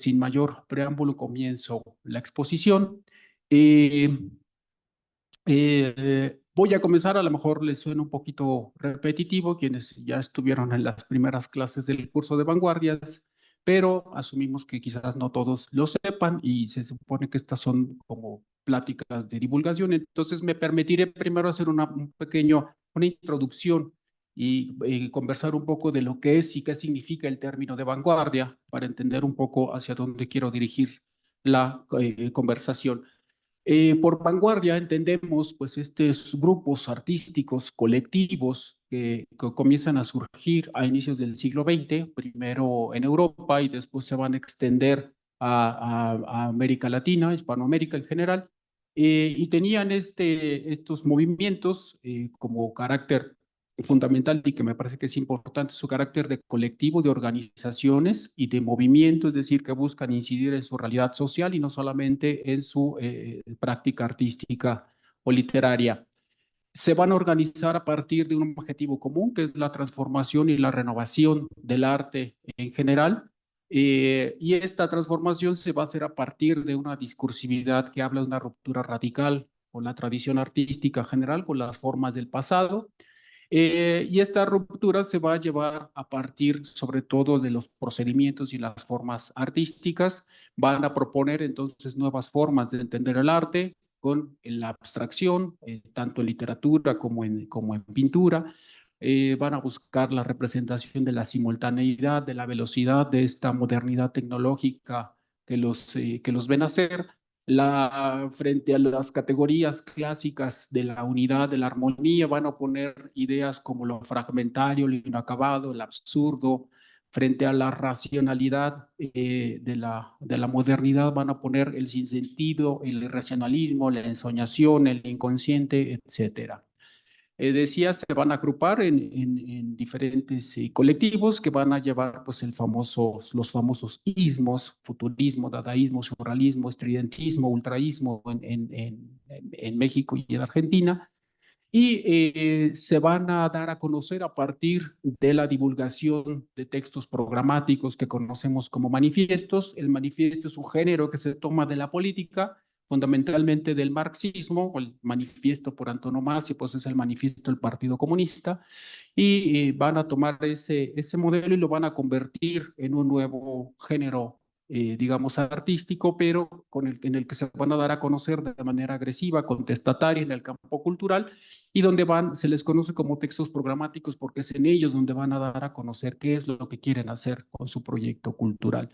sin mayor preámbulo comienzo la exposición. Eh, Voy a comenzar, a lo mejor les suena un poquito repetitivo, quienes ya estuvieron en las primeras clases del curso de vanguardias, pero asumimos que quizás no todos lo sepan y se supone que estas son como pláticas de divulgación. Entonces me permitiré primero hacer una introducción y conversar un poco de lo que es y qué significa el término de vanguardia para entender un poco hacia dónde quiero dirigir la conversación. Por vanguardia entendemos pues estos grupos artísticos colectivos que comienzan a surgir a inicios del siglo XX, primero en Europa y después se van a extender a América Latina, Hispanoamérica en general, y tenían estos movimientos como carácter fundamental y que me parece que es importante su carácter de colectivo, de organizaciones y de movimiento, es decir, que buscan incidir en su realidad social y no solamente en su práctica artística o literaria. Se van a organizar a partir de un objetivo común, que es la transformación y la renovación del arte en general. Y esta transformación se va a hacer a partir de una discursividad que habla de una ruptura radical con la tradición artística general, con las formas del pasado, y esta ruptura se va a llevar a partir sobre todo de los procedimientos y las formas artísticas. Van a proponer entonces nuevas formas de entender el arte con la abstracción, tanto en literatura como en pintura. Van a buscar la representación de la simultaneidad, de la velocidad de esta modernidad tecnológica que los ven hacer frente a las categorías clásicas de la unidad, de la armonía, van a poner ideas como lo fragmentario, lo inacabado, el absurdo. Frente a la racionalidad de la modernidad, van a poner el sinsentido, el irracionalismo, la ensoñación, el inconsciente, etcétera. Decía, se van a agrupar en diferentes colectivos que van a llevar pues, los famosos ismos, futurismo, dadaísmo, surrealismo, estridentismo, ultraísmo en México y en Argentina. Y se van a dar a conocer a partir de la divulgación de textos programáticos que conocemos como manifiestos. El manifiesto es un género que se toma de la política, fundamentalmente del marxismo, o el manifiesto por antonomasia, pues es el manifiesto del Partido Comunista, y van a tomar ese modelo y lo van a convertir en un nuevo género, digamos, artístico, pero en el que se van a dar a conocer de manera agresiva, contestataria en el campo cultural, y donde se les conoce como textos programáticos porque es en ellos donde van a dar a conocer qué es lo que quieren hacer con su proyecto cultural.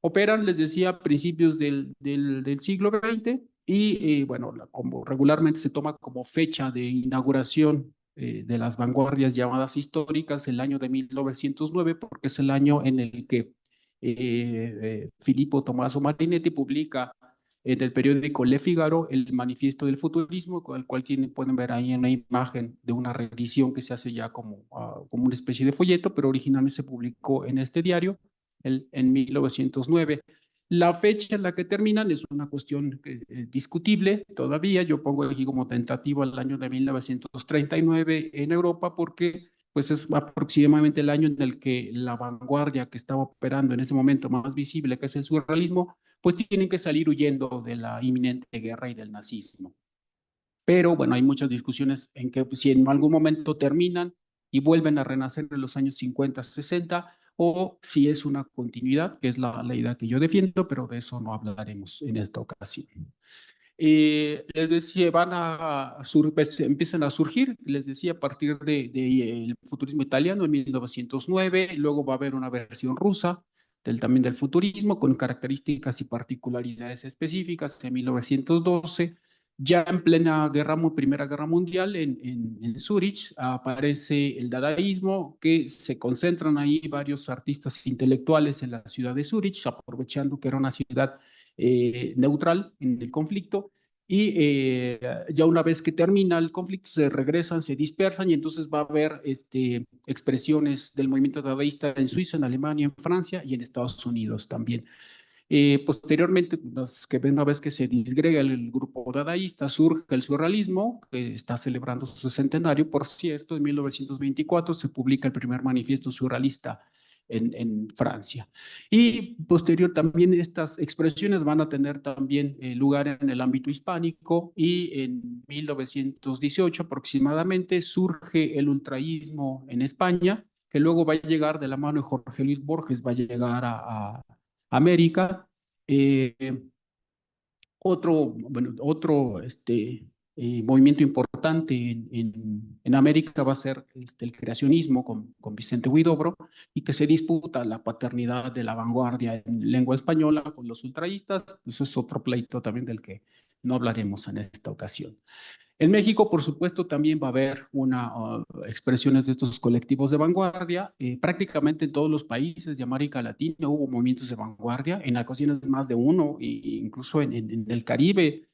Operan, les decía, a principios del siglo XX y, bueno, como regularmente se toma como fecha de inauguración de las vanguardias llamadas históricas, el año de 1909, porque es el año en el que Filippo Tommaso Marinetti publica en el periódico Le Figaro el Manifiesto del Futurismo, con el cual pueden ver ahí una imagen de una reedición que se hace ya como una especie de folleto, pero originalmente se publicó en este diario en 1909. La fecha en la que terminan es una cuestión discutible todavía. Yo pongo aquí como tentativa el año de 1939 en Europa porque pues es aproximadamente el año en el que la vanguardia que estaba operando en ese momento más visible, que es el surrealismo, pues tienen que salir huyendo de la inminente guerra y del nazismo. Pero bueno, hay muchas discusiones en que si en algún momento terminan y vuelven a renacer en los años 50, 60, o si es una continuidad, que es la idea que yo defiendo, pero de eso no hablaremos en esta ocasión. Les decía, pues, empiezan a surgir, les decía, a partir el futurismo italiano en 1909, luego va a haber una versión rusa también del futurismo con características y particularidades específicas en 1912. Ya en plena Primera Guerra Mundial, en Zúrich, aparece el dadaísmo, que se concentran ahí varios artistas intelectuales en la ciudad de Zúrich, aprovechando que era una ciudad neutral en el conflicto. Y ya una vez que termina el conflicto, se regresan, se dispersan y entonces va a haber expresiones del movimiento dadaísta en Suiza, en Alemania, en Francia y en Estados Unidos también. Posteriormente, una vez que se disgrega el grupo dadaísta, surge el surrealismo, que está celebrando su centenario. Por cierto, en 1924 se publica el primer manifiesto surrealista en Francia. Y posterior también estas expresiones van a tener también lugar en el ámbito hispánico y en 1918 aproximadamente surge el ultraísmo en España, que luego va a llegar de la mano de Jorge Luis Borges, va a llegar a América. Eh, otro movimiento importante en América va a ser el creacionismo con Vicente Huidobro y que se disputa la paternidad de la vanguardia en lengua española con los ultraístas. Eso es otro pleito también del que no hablaremos en esta ocasión. En México, por supuesto, también va a haber expresiones de estos colectivos de vanguardia. Prácticamente en todos los países de América Latina hubo movimientos de vanguardia, en ocasiones más de uno, e incluso en el Caribe,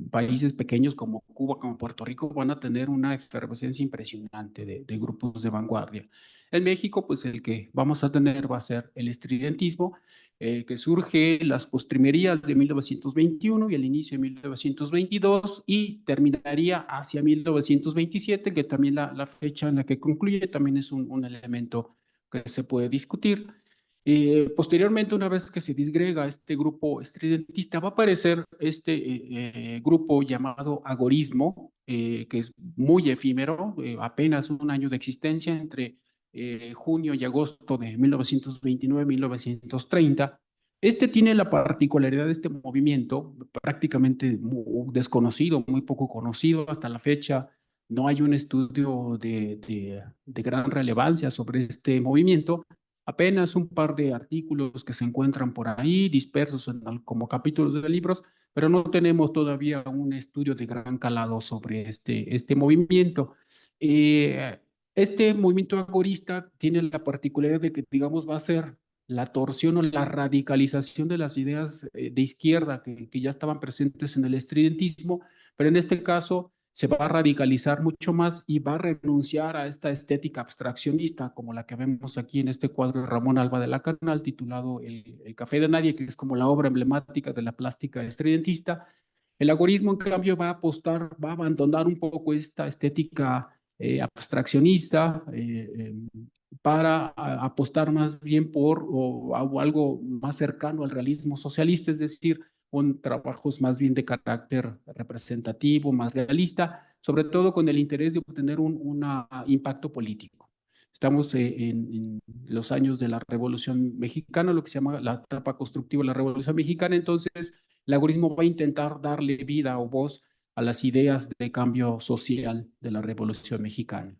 países pequeños como Cuba, como Puerto Rico, van a tener una efervescencia impresionante de grupos de vanguardia. En México, pues el que vamos a tener va a ser el estridentismo, que surge en las postrimerías de 1921 y el inicio de 1922 y terminaría hacia 1927, que también la fecha en la que concluye también es un elemento que se puede discutir. Posteriormente, una vez que se disgrega este grupo estridentista, va a aparecer este grupo llamado agorismo, que es muy efímero, apenas un año de existencia entre junio y agosto de 1929-1930. Este tiene la particularidad de este movimiento, prácticamente muy desconocido, muy poco conocido hasta la fecha. No hay un estudio de gran relevancia sobre este movimiento. Apenas un par de artículos que se encuentran por ahí, dispersos como capítulos de libros, pero no tenemos todavía un estudio de gran calado sobre este movimiento. Eh, este movimiento agorista tiene la particularidad de que, digamos, va a ser la torsión o la radicalización de las ideas de izquierda que ya estaban presentes en el estridentismo, pero en este caso se va a radicalizar mucho más y va a renunciar a esta estética abstraccionista como la que vemos aquí en este cuadro de Ramón Alba de la Canal titulado El Café de Nadie, que es como la obra emblemática de la plástica estridentista. El agorismo, en cambio, va a apostar, va a abandonar un poco esta estética abstraccionista para apostar más bien por o algo más cercano al realismo socialista, es decir, con trabajos más bien de carácter representativo, más realista, sobre todo con el interés de obtener un impacto político. Estamos en los años de la Revolución Mexicana, lo que se llama la etapa constructiva de la Revolución Mexicana, entonces el algoritmo va a intentar darle vida o voz a las ideas de cambio social de la Revolución Mexicana.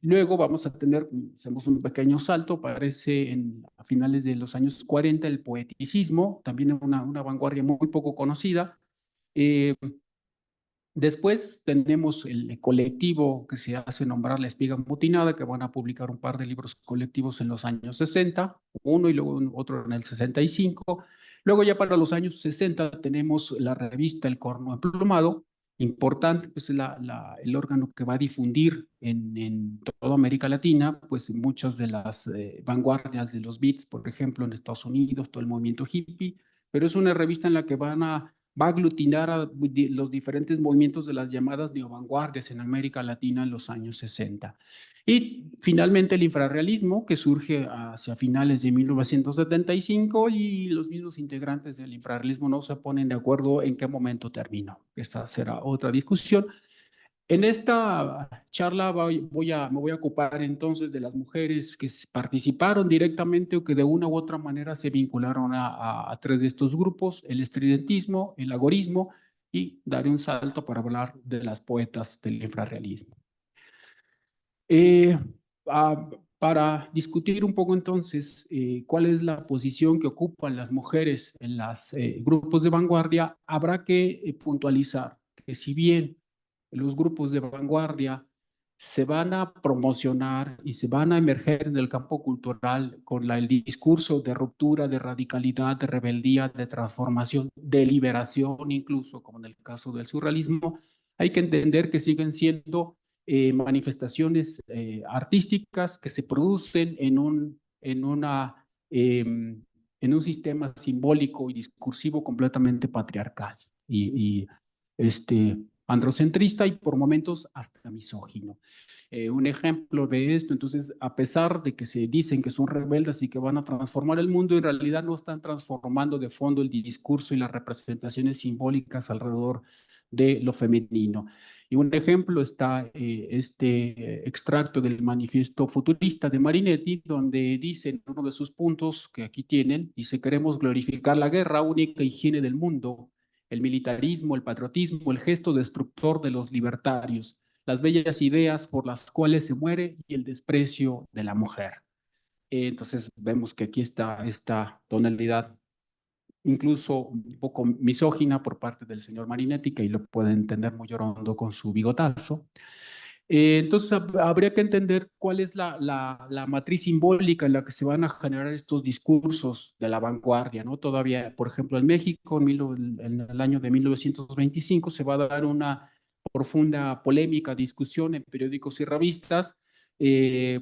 Luego vamos a tener, hacemos un pequeño salto, aparece a finales de los años 40 el poeticismo, también una vanguardia muy poco conocida. Eh, Después tenemos el colectivo que se hace nombrar La Espiga Mutinada, que van a publicar un par de libros colectivos en los años 60, uno y luego otro en el 65. Luego ya para los años 60 tenemos la revista El Corno Emplumado, importante, pues el órgano que va a difundir en toda América Latina, pues muchas de las vanguardias de los beats, por ejemplo, en Estados Unidos, todo el movimiento hippie, pero es una revista en la que va a aglutinar a los diferentes movimientos de las llamadas neovanguardias en América Latina en los años 60. Y finalmente el infrarrealismo, que surge hacia finales de 1975 y los mismos integrantes del infrarrealismo no se ponen de acuerdo en qué momento terminó. Esta será otra discusión. En esta charla me voy a ocupar entonces de las mujeres que participaron directamente o que de una u otra manera se vincularon a tres de estos grupos, el estridentismo, el agorismo, y daré un salto para hablar de las poetas del infrarrealismo. Eh, ah, para discutir un poco entonces cuál es la posición que ocupan las mujeres en los grupos de vanguardia, habrá que puntualizar que si bien los grupos de vanguardia se van a promocionar y se van a emerger en el campo cultural con el discurso de ruptura, de radicalidad, de rebeldía, de transformación, de liberación incluso, como en el caso del surrealismo, hay que entender que siguen siendo manifestaciones artísticas que se producen en un sistema simbólico y discursivo completamente patriarcal. Y este, androcentrista y por momentos hasta misógino. Un ejemplo de esto, entonces, a pesar de que se dicen que son rebeldes y que van a transformar el mundo, en realidad no están transformando de fondo el discurso y las representaciones simbólicas alrededor de lo femenino. Y un ejemplo está este extracto del manifiesto futurista de Marinetti, donde dice en uno de sus puntos que aquí tienen, dice: queremos glorificar la guerra, única higiene del mundo, el militarismo, el patriotismo, el gesto destructor de los libertarios, las bellas ideas por las cuales se muere y el desprecio de la mujer. Entonces vemos que aquí está esta tonalidad incluso un poco misógina por parte del señor Marinetti, que ahí lo puede entender muy orondo con su bigotazo. Entonces habría que entender cuál es la matriz simbólica en la que se van a generar estos discursos de la vanguardia, ¿no? Todavía, por ejemplo, en México, en el año de 1925, se va a dar una profunda polémica, discusión en periódicos y revistas,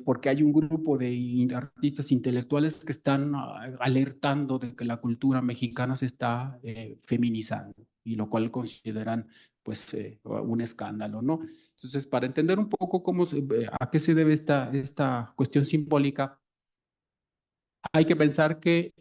porque hay un grupo de artistas intelectuales que están alertando de que la cultura mexicana se está feminizando, y lo cual consideran pues un escándalo, ¿no? Entonces, para entender un poco a qué se debe esta cuestión simbólica, hay que pensar que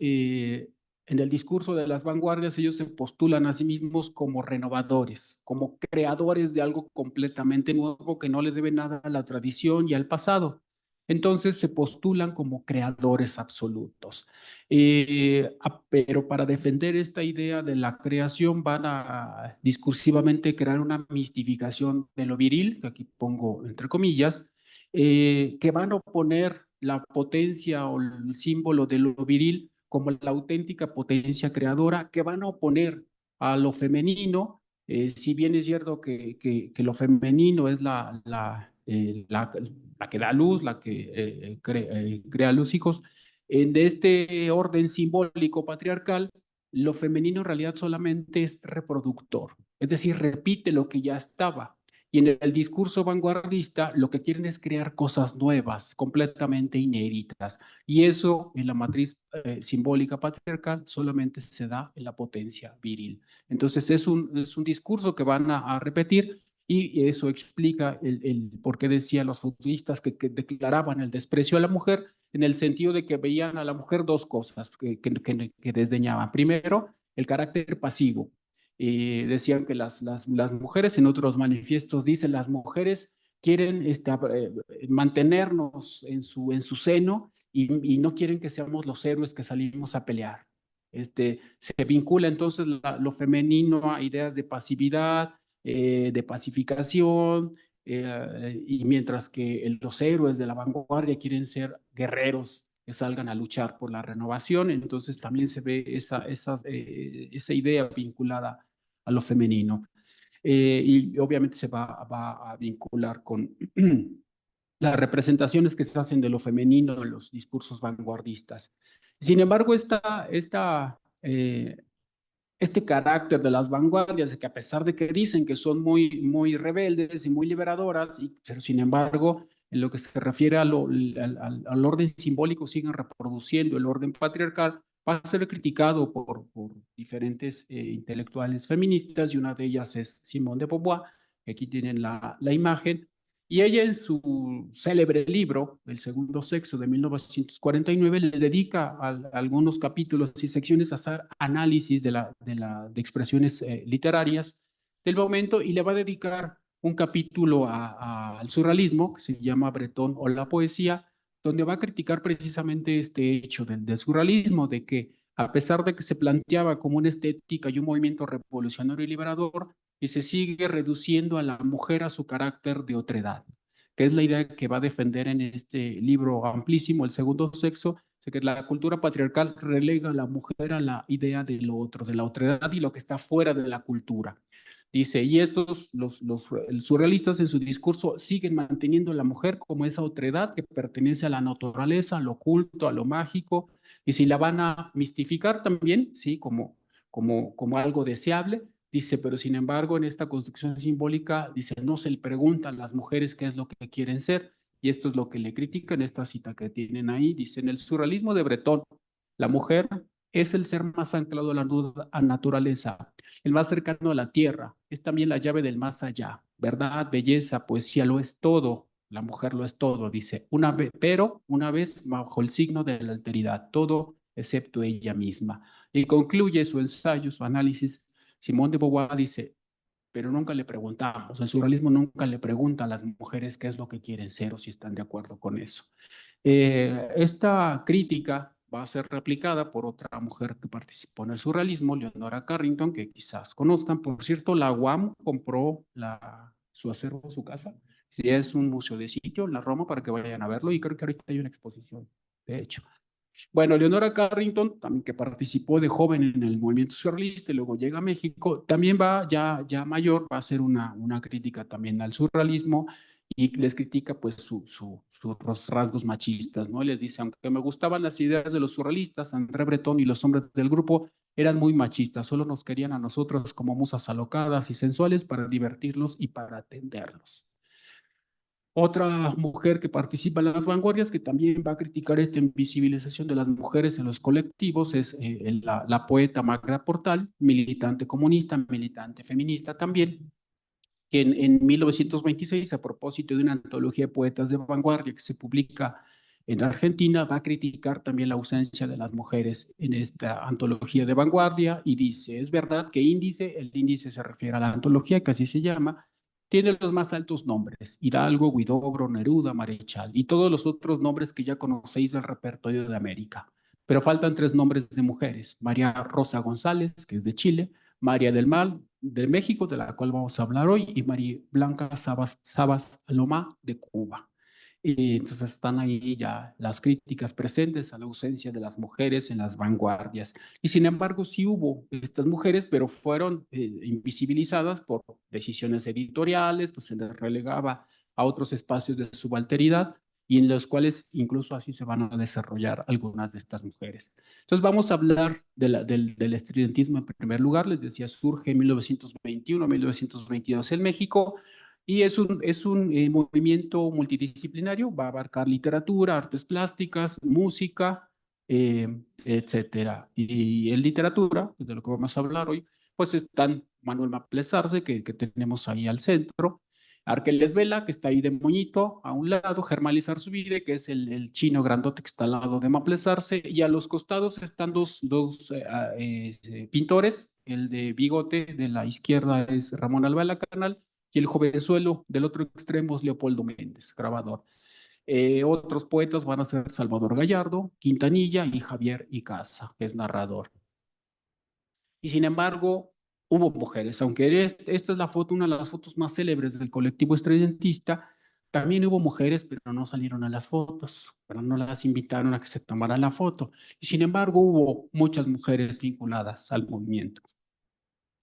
en el discurso de las vanguardias ellos se postulan a sí mismos como renovadores, como creadores de algo completamente nuevo que no le debe nada a la tradición y al pasado. Entonces se postulan como creadores absolutos. Pero para defender esta idea de la creación van a discursivamente crear una mistificación de lo viril, que aquí pongo entre comillas, que van a oponer la potencia o el símbolo de lo viril como la auténtica potencia creadora, que van a oponer a lo femenino, si bien es cierto que lo femenino es la que da luz, la que crea los hijos, de este orden simbólico patriarcal, lo femenino en realidad solamente es reproductor, es decir, repite lo que ya estaba. Y en el discurso vanguardista lo que quieren es crear cosas nuevas, completamente inéditas. Y eso en la matriz simbólica patriarcal solamente se da en la potencia viril. Entonces es un discurso que van a repetir, y eso explica el por qué decían los futuristas que declaraban el desprecio a la mujer, en el sentido de que veían a la mujer dos cosas que desdeñaban. Primero, el carácter pasivo. Decían que las mujeres, en otros manifiestos dicen, las mujeres quieren mantenernos en su seno, y no quieren que seamos los héroes que salimos a pelear. Se vincula entonces lo femenino a ideas de pasividad, de pacificación, y mientras que los héroes de la vanguardia quieren ser guerreros que salgan a luchar por la renovación, entonces también se ve esa idea vinculada a lo femenino. Y obviamente se va a vincular con las representaciones que se hacen de lo femenino en los discursos vanguardistas. Sin embargo, este carácter de las vanguardias, de que a pesar de que dicen que son muy, muy rebeldes y muy liberadoras, pero sin embargo, en lo que se refiere al orden simbólico, siguen reproduciendo el orden patriarcal, va a ser criticado por diferentes intelectuales feministas, y una de ellas es Simone de Beauvoir, que aquí tienen la imagen. Y ella, en su célebre libro, El segundo sexo, de 1949, le dedica a algunos capítulos y secciones a hacer análisis de expresiones literarias del momento, y le va a dedicar un capítulo al surrealismo, que se llama Breton o la poesía, donde va a criticar precisamente este hecho del surrealismo, de que a pesar de que se planteaba como una estética y un movimiento revolucionario y liberador, y se sigue reduciendo a la mujer a su carácter de otredad, que es la idea que va a defender en este libro amplísimo, El segundo sexo, de que la cultura patriarcal relega a la mujer a la idea de lo otro, de la otredad y lo que está fuera de la cultura. Dice, y los surrealistas en su discurso siguen manteniendo a la mujer como esa otredad que pertenece a la naturaleza, a lo oculto, a lo mágico, y si la van a mistificar también, sí, como algo deseable. Dice, pero sin embargo, en esta construcción simbólica, dice, no se le preguntan a las mujeres qué es lo que quieren ser, y esto es lo que le critican, esta cita que tienen ahí. Dice, en el surrealismo de Breton, la mujer Es el ser más anclado a la naturaleza, el más cercano a la tierra. Es también la llave del más allá. Verdad, belleza, poesía lo es todo. La mujer lo es todo, dice. Pero una vez bajo el signo de la alteridad, todo excepto ella misma. Y concluye su ensayo, su análisis. Simone de Beauvoir dice, pero nunca le preguntamos. El surrealismo nunca le pregunta a las mujeres qué es lo que quieren ser o si están de acuerdo con eso. Esta crítica va a ser replicada por otra mujer que participó en el surrealismo, Leonora Carrington, que quizás conozcan. Por cierto, la UAM compró su acervo, su casa. Sí, es un museo de sitio en la Roma para que vayan a verlo y creo que ahorita hay una exposición, de hecho. Bueno, Leonora Carrington, también que participó de joven en el movimiento surrealista y luego llega a México, también va ya mayor, va a hacer una crítica también al surrealismo y les critica pues sus rasgos machistas, ¿no? Les dice, aunque me gustaban las ideas de los surrealistas, André Breton y los hombres del grupo eran muy machistas, solo nos querían a nosotros como musas alocadas y sensuales para divertirlos y para atenderlos. Otra mujer que participa en las vanguardias, que también va a criticar esta invisibilización de las mujeres en los colectivos, es la poeta Magda Portal, militante comunista, militante feminista también, que en 1926, a propósito de una antología de poetas de vanguardia que se publica en Argentina, va a criticar también la ausencia de las mujeres en esta antología de vanguardia y dice, es verdad que el índice se refiere a la antología, que así se llama, tiene los más altos nombres, Hidalgo, Huidobro, Neruda, Marechal y todos los otros nombres que ya conocéis del repertorio de América. Pero faltan tres nombres de mujeres, María Rosa González, que es de Chile, María del Mal de México, de la cual vamos a hablar hoy, y María Blanca Sabas Loma de Cuba. Y entonces están ahí ya las críticas presentes a la ausencia de las mujeres en las vanguardias. Y sin embargo, sí hubo estas mujeres, pero fueron invisibilizadas por decisiones editoriales, pues se les relegaba a otros espacios de subalteridad y en los cuales incluso así se van a desarrollar algunas de estas mujeres. Entonces vamos a hablar del estudiantismo en primer lugar. Les decía, surge en 1921-1922 en México y es un movimiento multidisciplinario, va a abarcar literatura, artes plásticas, música, etcétera. Y en literatura, de lo que vamos a hablar hoy, pues están Manuel Maples Arce, que tenemos ahí al centro, Arqueles Vela, que está ahí de moñito, a un lado, Germán Arzubide, que es el chino grandote que está al lado de Maples Arce, y a los costados están dos pintores, el de bigote de la izquierda es Ramón Alba Canal, y el jovenzuelo del otro extremo es Leopoldo Méndez, grabador. Otros poetas van a ser Salvador Gallardo, Quintanilla y Javier Icaza, que es narrador. Y sin embargo, hubo mujeres, aunque esta es la foto, una de las fotos más célebres del colectivo estridentista, también hubo mujeres, pero no salieron a las fotos, pero no las invitaron a que se tomaran la foto. Y sin embargo, hubo muchas mujeres vinculadas al movimiento,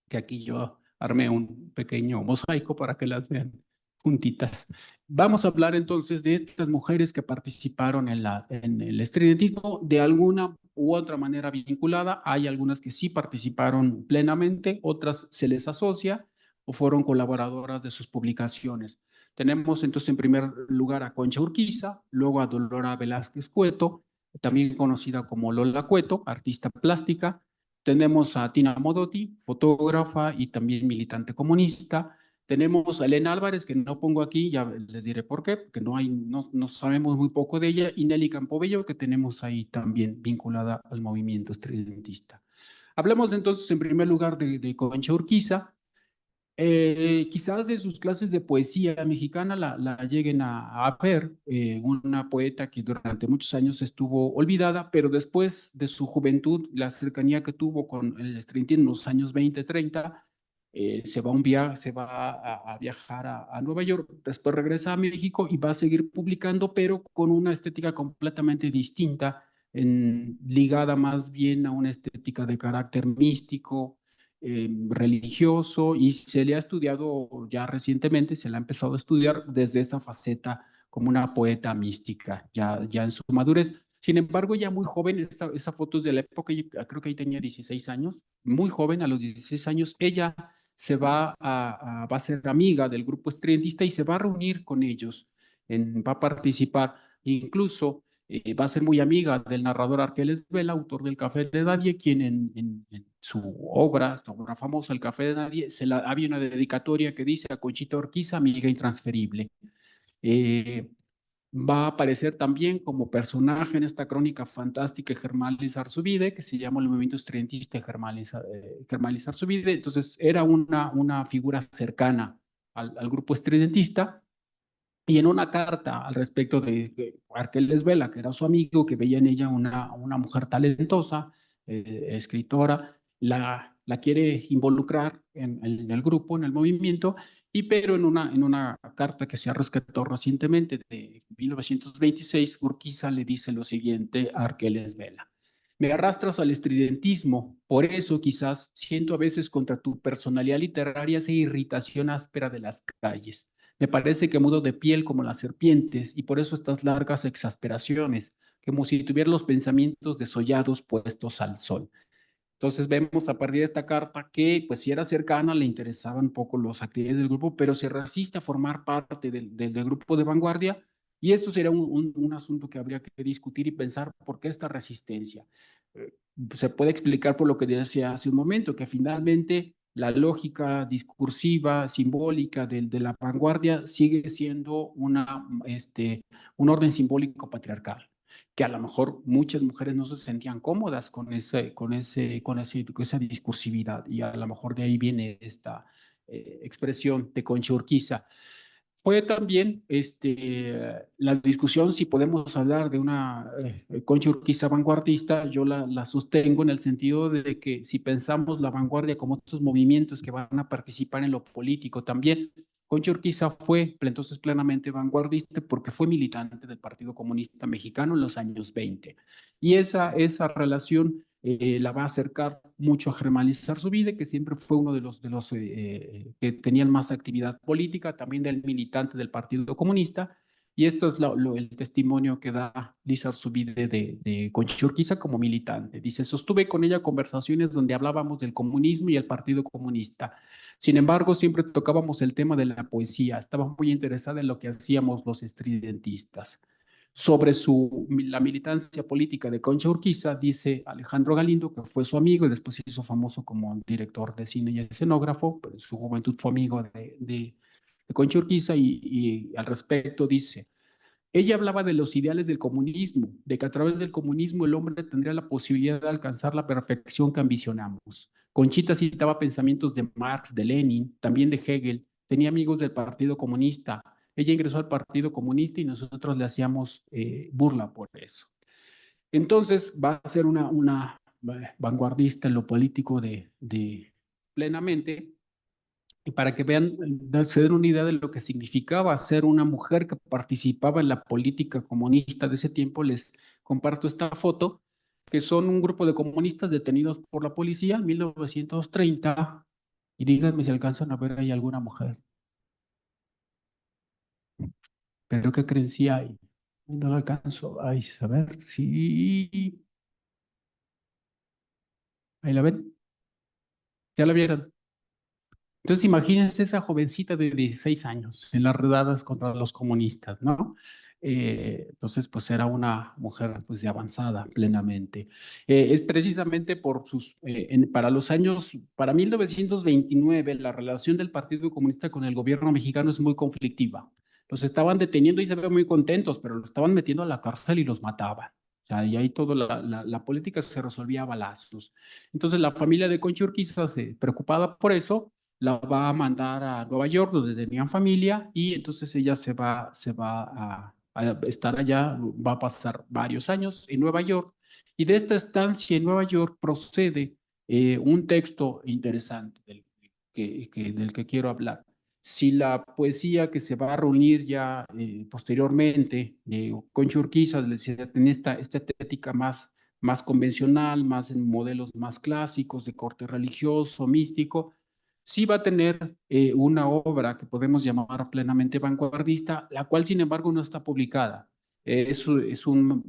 que aquí yo armé un pequeño mosaico para que las vean juntitas. Vamos a hablar entonces de estas mujeres que participaron en el estridentismo de alguna u otra manera vinculada. Hay algunas que sí participaron plenamente, otras se les asocia o fueron colaboradoras de sus publicaciones. Tenemos entonces en primer lugar a Concha Urquiza, luego a Dolora Velázquez Cueto, también conocida como Lola Cueto, artista plástica. Tenemos a Tina Modotti, fotógrafa y también militante comunista. Tenemos a Elena Álvarez, que no pongo aquí, ya les diré por qué, porque no sabemos muy poco de ella, y Nelly Campobello, que tenemos ahí también vinculada al movimiento estridentista. Hablemos entonces en primer lugar de Concha Urquiza. Quizás de sus clases de poesía mexicana la lleguen a ver, una poeta que durante muchos años estuvo olvidada, pero después de su juventud, la cercanía que tuvo con el estridente en los años 20, 30, se va a viajar a Nueva York, después regresa a México y va a seguir publicando, pero con una estética completamente distinta, ligada más bien a una estética de carácter místico, religioso, y se le ha estudiado ya recientemente, se le ha empezado a estudiar desde esa faceta como una poeta mística, ya en su madurez. Sin embargo, ya muy joven, esa foto es de la época, creo que ahí tenía 16 años, muy joven, a los 16 años, ella va a ser amiga del grupo estridentista y se va a reunir con ellos, va a participar, incluso va a ser muy amiga del narrador Arqueles Vela, autor del Café de Nadie, quien en su obra, esta obra famosa, El Café de Nadie, había una dedicatoria que dice a Conchita Urquiza, amiga intransferible. Eh, Va a aparecer también como personaje en esta crónica fantástica Germán Lizarzubide, que se llama El Movimiento Estridentista de Germán Lizarzubide. Entonces, era una figura cercana al grupo estridentista. Y en una carta al respecto de Arqueles Vela, que era su amigo, que veía en ella una mujer talentosa, escritora, la quiere involucrar en el grupo, en el movimiento, y pero en una carta que se ha rescatado recientemente de 1926, Urquiza le dice lo siguiente a Arqueles Vela. Me arrastras al estridentismo, por eso quizás siento a veces contra tu personalidad literaria esa irritación áspera de las calles. Me parece que mudo de piel como las serpientes y por eso estas largas exasperaciones, como si tuviera los pensamientos desollados puestos al sol. Entonces vemos a partir de esta carta que, pues si era cercana, le interesaban un poco los actividades del grupo, pero se resiste a formar parte del grupo de vanguardia. Y esto sería un asunto que habría que discutir y pensar por qué esta resistencia. Eh, Se puede explicar por lo que decía hace un momento, que finalmente la lógica discursiva, simbólica de la vanguardia sigue siendo un orden simbólico patriarcal, que a lo mejor muchas mujeres no se sentían cómodas con esa discursividad, y a lo mejor de ahí viene esta expresión de Concha Urquiza. Fue también la discusión si podemos hablar de una Concha Urquiza vanguardista. Yo la sostengo en el sentido de que si pensamos la vanguardia como estos movimientos que van a participar en lo político también, Concha Urquiza fue entonces plenamente vanguardista porque fue militante del Partido Comunista Mexicano en los años 20. Y esa relación la va a acercar mucho a Germán Lizarzubide, que siempre fue uno de los que tenían más actividad política, también del militante del Partido Comunista. Y esto es el testimonio que da Lizarzubide de Concha Urquiza como militante. Dice, sostuve con ella conversaciones donde hablábamos del comunismo y el Partido Comunista. Sin embargo, siempre tocábamos el tema de la poesía. Estaba muy interesada en lo que hacíamos los estridentistas. Sobre la militancia política de Concha Urquiza, dice Alejandro Galindo, que fue su amigo y después se hizo famoso como director de cine y escenógrafo, pero en su juventud fue amigo de Concha Urquiza, y al respecto dice, ella hablaba de los ideales del comunismo, de que a través del comunismo el hombre tendría la posibilidad de alcanzar la perfección que ambicionamos. Conchita citaba pensamientos de Marx, de Lenin, también de Hegel, tenía amigos del Partido Comunista. Ella ingresó al Partido Comunista y nosotros le hacíamos burla por eso. Entonces va a ser una vanguardista en lo político de plenamente, y para que vean, se den una idea de lo que significaba ser una mujer que participaba en la política comunista de ese tiempo, les comparto esta foto, que son un grupo de comunistas detenidos por la policía en 1930, y díganme si alcanzan a ver ahí alguna mujer. Pero ¿qué creen si hay? No lo alcanzo a saber. Sí, ahí la ven, ya la vieron. Entonces, imagínense esa jovencita de 16 años en las redadas contra los comunistas, ¿no? Entonces, pues era una mujer pues de avanzada plenamente. Es precisamente para los años, para 1929, la relación del Partido Comunista con el gobierno mexicano es muy conflictiva. Los estaban deteniendo y se ven muy contentos, pero los estaban metiendo a la cárcel y los mataban. O sea, y ahí toda la política se resolvía a balazos. Entonces, la familia de Concha Urquiza, preocupada por eso, la va a mandar a Nueva York, donde tenían familia, y entonces ella se va a estar allá, va a pasar varios años en Nueva York, y de esta estancia en Nueva York procede un texto interesante del que quiero hablar. Si la poesía que se va a reunir ya posteriormente con Urquiza en esta estética más convencional, más en modelos más clásicos de corte religioso, místico, sí va a tener una obra que podemos llamar plenamente vanguardista, la cual sin embargo no está publicada. Es un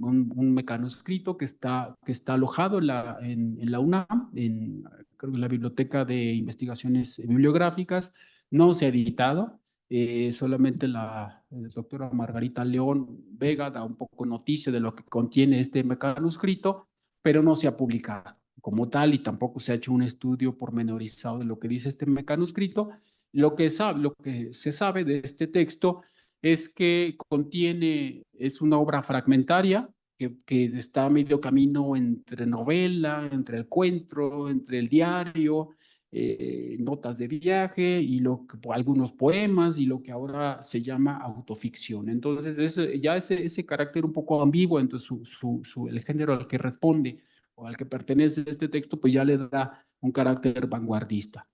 mecanoscrito que está alojado en la UNAM, creo que en la Biblioteca de Investigaciones Bibliográficas. No se ha editado. Solamente la doctora Margarita León Vega da un poco noticia de lo que contiene este manuscrito, pero no se ha publicado como tal y tampoco se ha hecho un estudio pormenorizado de lo que dice este manuscrito. Lo que se sabe de este texto es que es una obra fragmentaria que está a medio camino entre novela, entre el cuento, entre el diario, notas de viaje y algunos poemas y lo que ahora se llama autoficción. Entonces, ese carácter un poco ambiguo entre el género al que responde o al que pertenece este texto, pues ya le da un carácter vanguardista.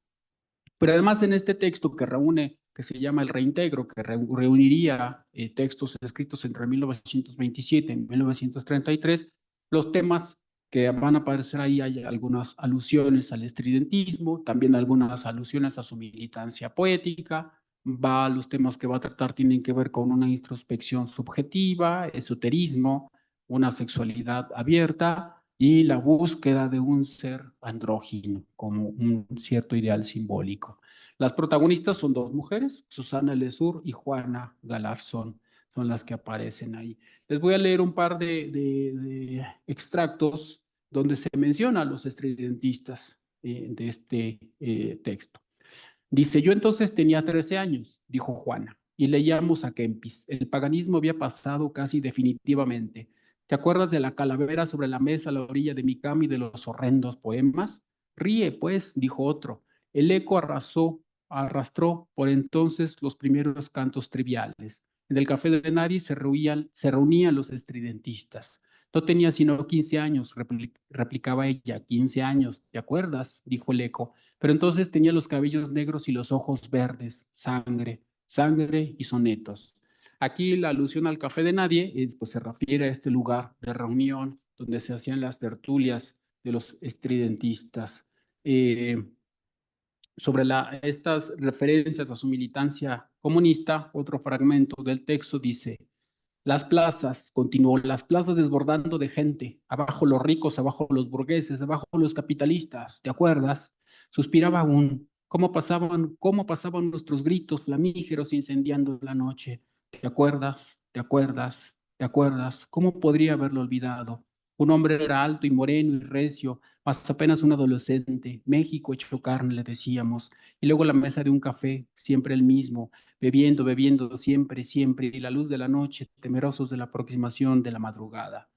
Pero además en este texto que se llama El Reintegro, que reuniría textos escritos entre 1927 y 1933, los temas que van a aparecer ahí hay algunas alusiones al estridentismo, también algunas alusiones a su militancia poética. Los temas que va a tratar tienen que ver con una introspección subjetiva, esoterismo, una sexualidad abierta y la búsqueda de un ser andrógino como un cierto ideal simbólico. Las protagonistas son dos mujeres, Susana Lesur y Juana Galarzón, son las que aparecen ahí. Les voy a leer un par de extractos donde se menciona a los estridentistas de este texto. Dice, yo entonces tenía 13 años, dijo Juana, y leíamos a Kempis. El paganismo había pasado casi definitivamente. ¿Te acuerdas de la calavera sobre la mesa a la orilla de mi cama y de los horrendos poemas? Ríe, pues, dijo otro. El eco arrastró por entonces los primeros cantos triviales. En el café de nadie se reunían los estridentistas. No tenía sino 15 años, replicaba ella. 15 años, ¿te acuerdas? Dijo el eco. Pero entonces tenía los cabellos negros y los ojos verdes, sangre, sangre y sonetos. Aquí la alusión al café de nadie pues se refiere a este lugar de reunión donde se hacían las tertulias de los estridentistas. Eh, sobre estas referencias a su militancia comunista, otro fragmento del texto dice, las plazas, continuó, las plazas desbordando de gente, abajo los ricos, abajo los burgueses, abajo los capitalistas, ¿te acuerdas? Suspiraba aún, cómo pasaban nuestros gritos flamígeros incendiando la noche. ¿Te acuerdas? ¿Te acuerdas? ¿Te acuerdas? ¿Cómo podría haberlo olvidado? Un hombre era alto y moreno y recio, más apenas un adolescente, México hecho carne, le decíamos, y luego la mesa de un café, siempre el mismo, bebiendo, bebiendo siempre, siempre, y la luz de la noche, temerosos de la aproximación de la madrugada.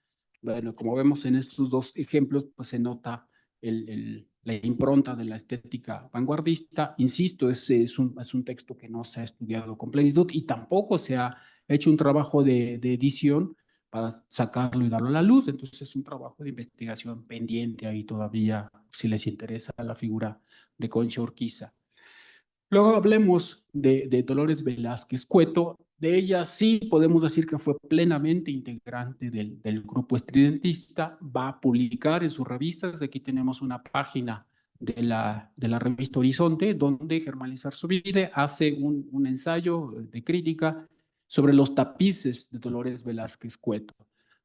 Bueno, como vemos en estos dos ejemplos, pues se nota la impronta de la estética vanguardista. Insisto, es un texto que no se ha estudiado con plenitud y tampoco se ha hecho un trabajo de edición para sacarlo y darlo a la luz. Entonces es un trabajo de investigación pendiente ahí todavía, si les interesa la figura de Concha Urquiza. Luego hablemos de Dolores Velázquez Cueto. De ella sí podemos decir que fue plenamente integrante del grupo estridentista. Va a publicar en sus revistas. Aquí tenemos una página de la revista Horizonte, donde Germán Lizarzubide hace un ensayo de crítica sobre los tapices de Dolores Velázquez Cueto.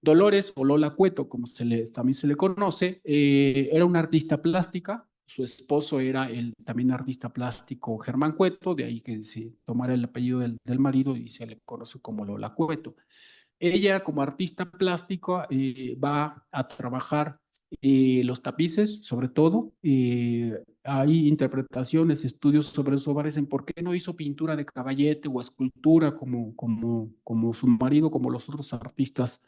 Dolores, o Lola Cueto, como también se le conoce, era una artista plástica. Su esposo era el también artista plástico Germán Cueto, de ahí que se tomara el apellido del marido y se le conoce como Lola Cueto. Ella, como artista plástico, va a trabajar los tapices, sobre todo. Hay interpretaciones, estudios sobre eso, en por qué no hizo pintura de caballete o escultura como su marido, como los otros artistas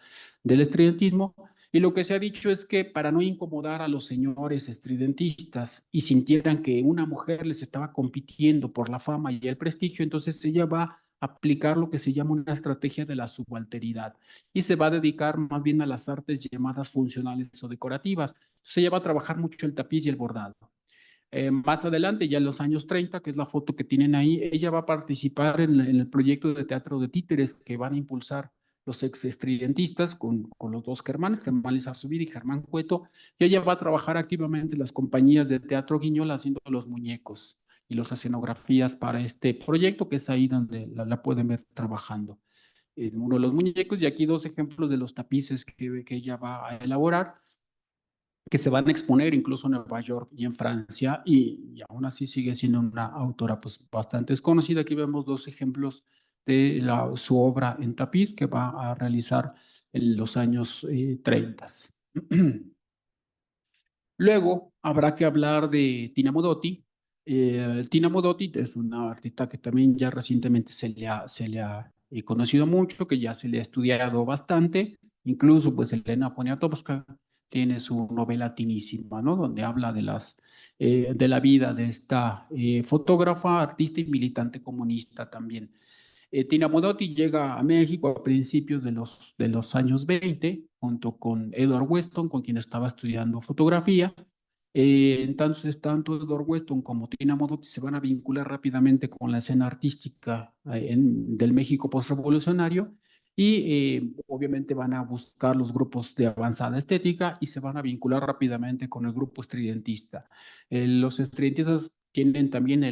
del estridentismo. Y lo que se ha dicho es que para no incomodar a los señores estridentistas y sintieran que una mujer les estaba compitiendo por la fama y el prestigio, entonces ella va aplicar lo que se llama una estrategia de la subalteridad y se va a dedicar más bien a las artes llamadas funcionales o decorativas. Se ella va a trabajar mucho el tapiz y el bordado. Más adelante, ya en los años 30, que es la foto que tienen ahí, ella va a participar en el proyecto de teatro de títeres que van a impulsar los ex estridentistas con los dos Germán Lizarzubiri y Germán Cueto, y ella va a trabajar activamente en las compañías de teatro Guiñol haciendo los muñecos y las escenografías para este proyecto, que es ahí donde la pueden ver trabajando en uno de los muñecos, y aquí dos ejemplos de los tapices que ella va a elaborar. que se van a exponer incluso en Nueva York y en Francia, y aún así sigue siendo una autora pues bastante desconocida. Aquí vemos dos ejemplos de su obra en tapiz que va a realizar en los años 30. Luego habrá que hablar de Tina Modotti. Tina Modotti es una artista que también ya recientemente se le ha conocido mucho, que ya se le ha estudiado bastante. Incluso pues Elena Poniatowska tiene su novela Tinísima, ¿no? Donde habla de la vida de esta fotógrafa, artista y militante comunista también. Tina Modotti llega a México a principios de los años 20, junto con Edward Weston, con quien estaba estudiando fotografía. Entonces, tanto Edward Weston como Tina Modotti se van a vincular rápidamente con la escena artística del México postrevolucionario y obviamente van a buscar los grupos de avanzada estética y se van a vincular rápidamente con el grupo estridentista. Los estridentistas tienen también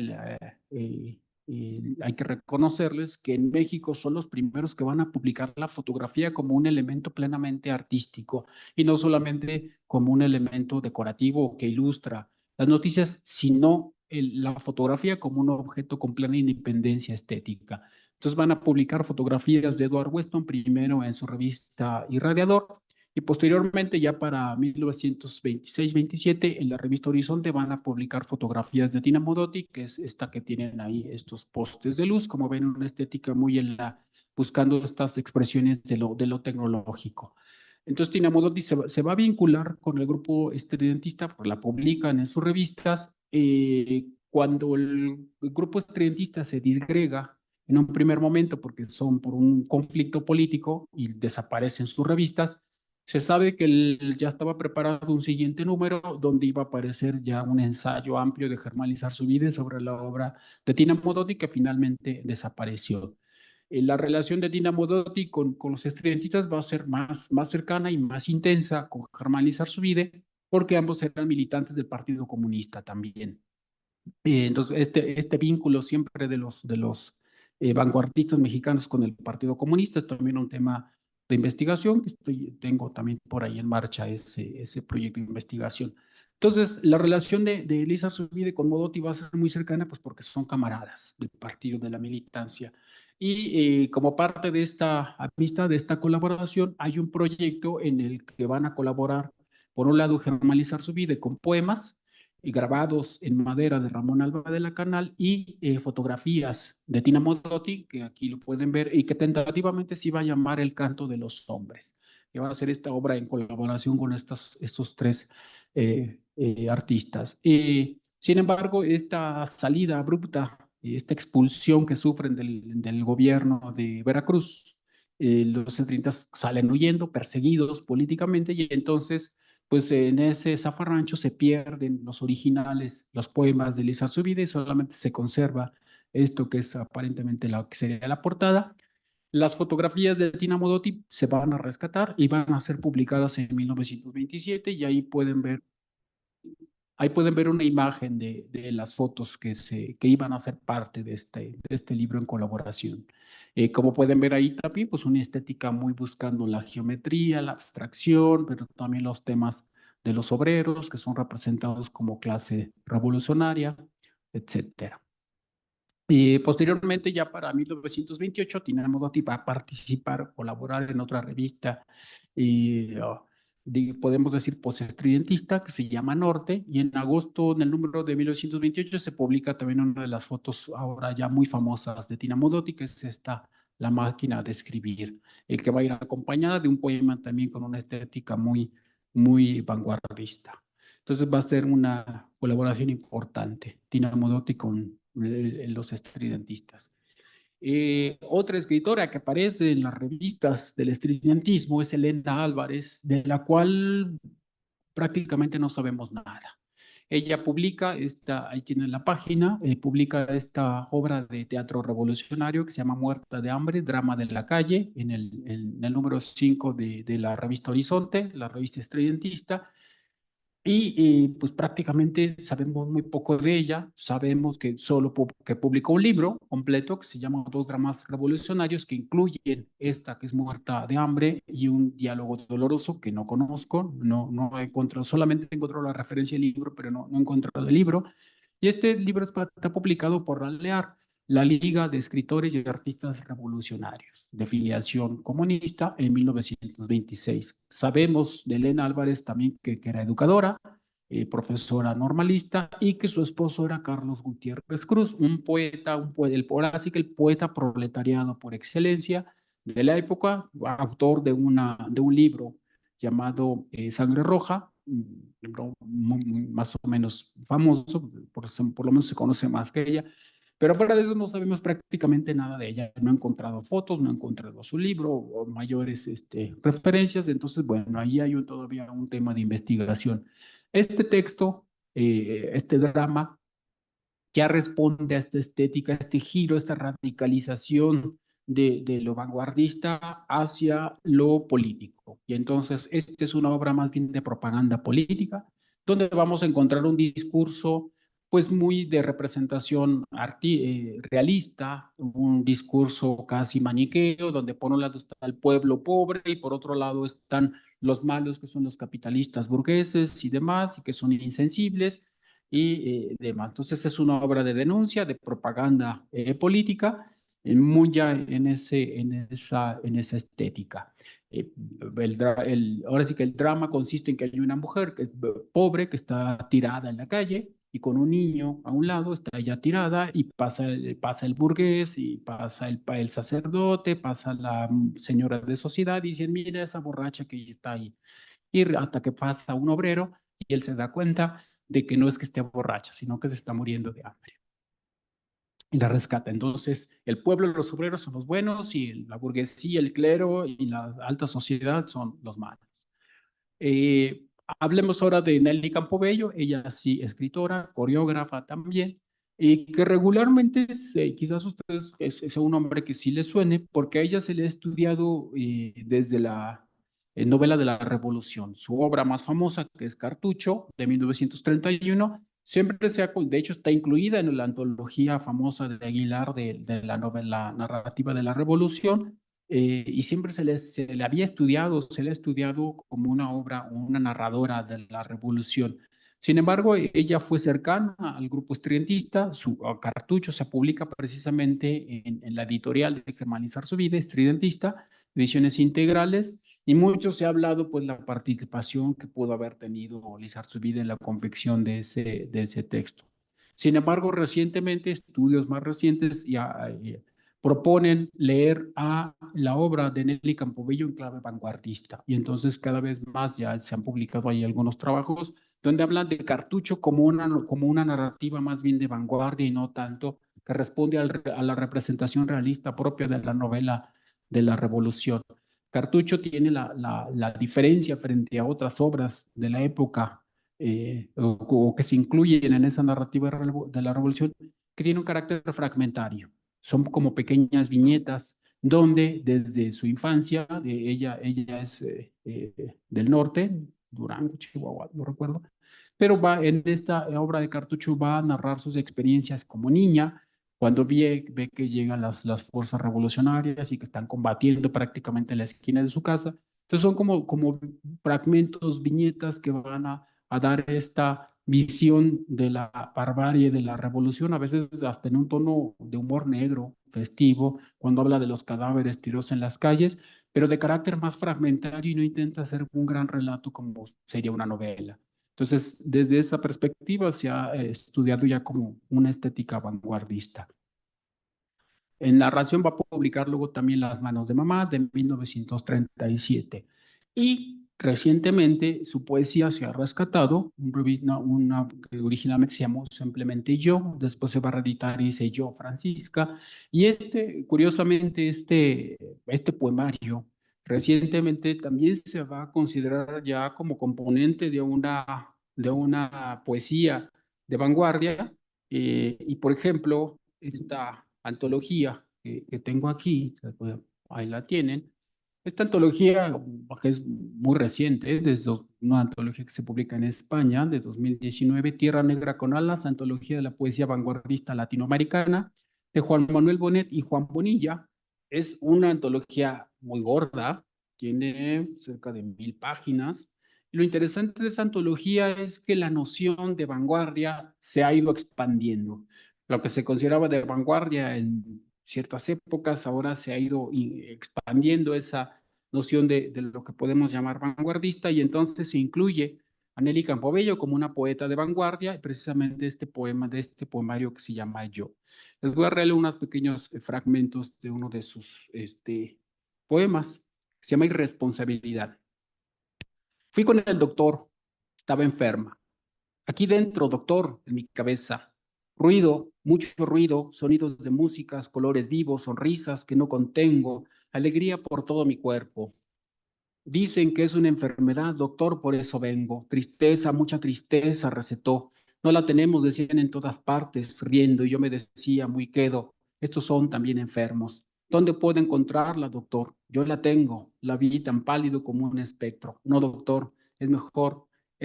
hay que reconocerles que en México son los primeros que van a publicar la fotografía como un elemento plenamente artístico y no solamente como un elemento decorativo que ilustra las noticias, sino la fotografía como un objeto con plena independencia estética. Entonces van a publicar fotografías de Edward Weston primero en su revista Irradiador y posteriormente, ya para 1926-27, en la revista Horizonte van a publicar fotografías de Tina Modotti, que es esta que tienen ahí estos postes de luz, como ven, una estética muy buscando estas expresiones de lo tecnológico. Entonces, Tina Modotti se va a vincular con el grupo estridentista, porque la publican en sus revistas. Cuando el grupo estridentista se disgrega en un primer momento, porque son por un conflicto político y desaparecen sus revistas, se sabe que ya estaba preparado un siguiente número donde iba a aparecer ya un ensayo amplio de Germán Lizarzuide sobre la obra de Tina Modotti, que finalmente desapareció. La relación de Tina Modotti con los estudiantistas va a ser más cercana y más intensa con Germán Lizarzuide, porque ambos eran militantes del Partido Comunista también. Entonces, este vínculo siempre de los vanguardistas mexicanos con el Partido Comunista es también un tema de investigación que tengo también por ahí en marcha ese proyecto de investigación. Entonces, la relación de Elisa Zubide con Modotti va a ser muy cercana, pues porque son camaradas del partido, de la militancia. Y como parte de esta amistad, de esta colaboración, hay un proyecto en el que van a colaborar, por un lado, Germán Lizarzuide con poemas y grabados en madera de Ramón Alba de la Canal y fotografías de Tina Modotti, que aquí lo pueden ver, y que tentativamente se iba a llamar El Canto de los Hombres, que va a hacer esta obra en colaboración con estos tres artistas. Sin embargo, esta salida abrupta, esta expulsión que sufren del gobierno de Veracruz, los 30 salen huyendo, perseguidos políticamente, y entonces pues en ese zafarrancho se pierden los originales, los poemas de Lisa Zubide y solamente se conserva esto que es aparentemente la que sería la portada. Las fotografías de Tina Modotti se van a rescatar y van a ser publicadas en 1927 y ahí pueden ver una imagen de las fotos que iban a ser parte de este libro en colaboración. Como pueden ver ahí también, pues una estética muy buscando la geometría, la abstracción, pero también los temas de los obreros, que son representados como clase revolucionaria, etcétera. Y posteriormente, ya para 1928, Tina Modotti va a participar, colaborar en otra revista, podemos decir, postestridentista, que se llama Norte, y en agosto, en el número de 1928, se publica también una de las fotos ahora ya muy famosas de Tina Modotti, que es esta, La máquina de escribir, el que va a ir acompañada de un poema también con una estética muy, muy vanguardista. Entonces va a ser una colaboración importante, Tina Modotti con los estridentistas. Otra escritora que aparece en las revistas del estridentismo es Elena Álvarez, de la cual prácticamente no sabemos nada. Ella publica ahí tiene la página, publica esta obra de teatro revolucionario que se llama Muerta de hambre, drama de la calle, en el número 5 de la revista Horizonte, la revista estridentista. Pues prácticamente sabemos muy poco de ella, sabemos que solo que publicó un libro completo que se llama Dos dramas revolucionarios, que incluyen esta que es Muerta de hambre y un diálogo doloroso que no conozco, no he encontrado, solamente he encontrado la referencia del libro, pero no he encontrado el libro. Y este libro está publicado por la LEAR, la Liga de Escritores y Artistas Revolucionarios, de filiación comunista en 1926. Sabemos de Elena Álvarez también que era educadora, profesora normalista, y que su esposo era Carlos Gutiérrez Cruz, un poeta, ahora sí que el poeta proletariado por excelencia de la época, autor de un libro llamado Sangre Roja, un libro más o menos famoso, por lo menos se conoce más que ella, pero fuera de eso no sabemos prácticamente nada de ella. No he encontrado fotos, no he encontrado su libro o mayores referencias. Entonces, bueno, ahí hay todavía un tema de investigación. Este texto, este drama, ya responde a esta estética, a este giro, esta radicalización de lo vanguardista hacia lo político. Y entonces, esta es una obra más bien de propaganda política, donde vamos a encontrar un discurso pues muy de representación realista, un discurso casi maniqueo, donde por un lado está el pueblo pobre y por otro lado están los malos, que son los capitalistas burgueses y demás, y que son insensibles y demás. Entonces es una obra de denuncia, de propaganda política, muy ya en esa estética. Eh, ahora sí que el drama consiste en que hay una mujer que es pobre, que está tirada en la calle, y con un niño a un lado está ella tirada, y pasa el burgués, y pasa el sacerdote, pasa la señora de sociedad, y dicen, mira esa borracha que está ahí. Y hasta que pasa un obrero y él se da cuenta de que no es que esté borracha, sino que se está muriendo de hambre. Y la rescata. Entonces, el pueblo y los obreros son los buenos y la burguesía, el clero y la alta sociedad son los malos. Eh, Hablemos ahora de Nelly Campobello, ella sí, escritora, coreógrafa también, y que regularmente quizás ustedes es un nombre que sí les suene, porque a ella se le ha estudiado desde la novela de la Revolución. Su obra más famosa, que es Cartucho, de 1931, siempre de hecho está incluida en la antología famosa de Aguilar de la novela narrativa de la Revolución, y siempre se le había estudiado, se le ha estudiado como una obra, una narradora de la revolución. Sin embargo, ella fue cercana al grupo estridentista, su cartucho se publica precisamente en la editorial de Germanizar su vida, estridentista, ediciones integrales, y mucho se ha hablado pues la participación que pudo haber tenido Lizar su vida en la confección de ese texto. Sin embargo, recientemente, estudios más recientes ya proponen leer a la obra de Nelly Campobello en clave vanguardista. Y entonces cada vez más ya se han publicado ahí algunos trabajos donde hablan de Cartucho como una narrativa más bien de vanguardia y no tanto que responde a la representación realista propia de la novela de la Revolución. Cartucho tiene la diferencia frente a otras obras de la época o que se incluyen en esa narrativa de la Revolución, que tiene un carácter fragmentario. Son como pequeñas viñetas donde desde su infancia, ella es del norte, Durango, Chihuahua, no recuerdo, pero va en esta obra de Cartucho va a narrar sus experiencias como niña, cuando ve que llegan las fuerzas revolucionarias y que están combatiendo prácticamente en la esquina de su casa. Entonces son como fragmentos, viñetas que van a dar esta visión de la barbarie de la revolución, a veces hasta en un tono de humor negro, festivo, cuando habla de los cadáveres tirados en las calles, pero de carácter más fragmentario y no intenta hacer un gran relato como sería una novela. Entonces, desde esa perspectiva se ha estudiado ya como una estética vanguardista. En narración va a publicar luego también Las manos de mamá de 1937. Y recientemente su poesía se ha rescatado, una que originalmente se llamó simplemente Yo, después se va a reeditar y dice Yo, Francisca. Y curiosamente, este poemario recientemente también se va a considerar ya como componente de una poesía de vanguardia. Y por ejemplo, esta antología que tengo aquí, ahí la tienen, Esta antología que es muy reciente, desde una antología que se publica en España de 2019, Tierra Negra con Alas, antología de la poesía vanguardista latinoamericana, de Juan Manuel Bonet y Juan Bonilla. Es una antología muy gorda, tiene cerca de 1000 páginas. Y lo interesante de esa antología es que la noción de vanguardia se ha ido expandiendo. Lo que se consideraba de vanguardia en ciertas épocas, ahora se ha ido expandiendo esa noción de lo que podemos llamar vanguardista, y entonces se incluye a Nelly Campobello como una poeta de vanguardia, y precisamente este poema de este poemario que se llama Yo. Les voy a leer unos pequeños fragmentos de uno de sus poemas, se llama Irresponsabilidad. Fui con el doctor, estaba enferma. Aquí dentro, doctor, en mi cabeza. Ruido, mucho ruido, sonidos de músicas, colores vivos, sonrisas que no contengo, alegría por todo mi cuerpo. Dicen que es una enfermedad, doctor, por eso vengo. Tristeza, mucha tristeza, recetó. No la tenemos, decían en todas partes, riendo, y yo me decía, muy quedo, estos son también enfermos. ¿Dónde puedo encontrarla, doctor? Yo la tengo, la vi tan pálido como un espectro. No, doctor, es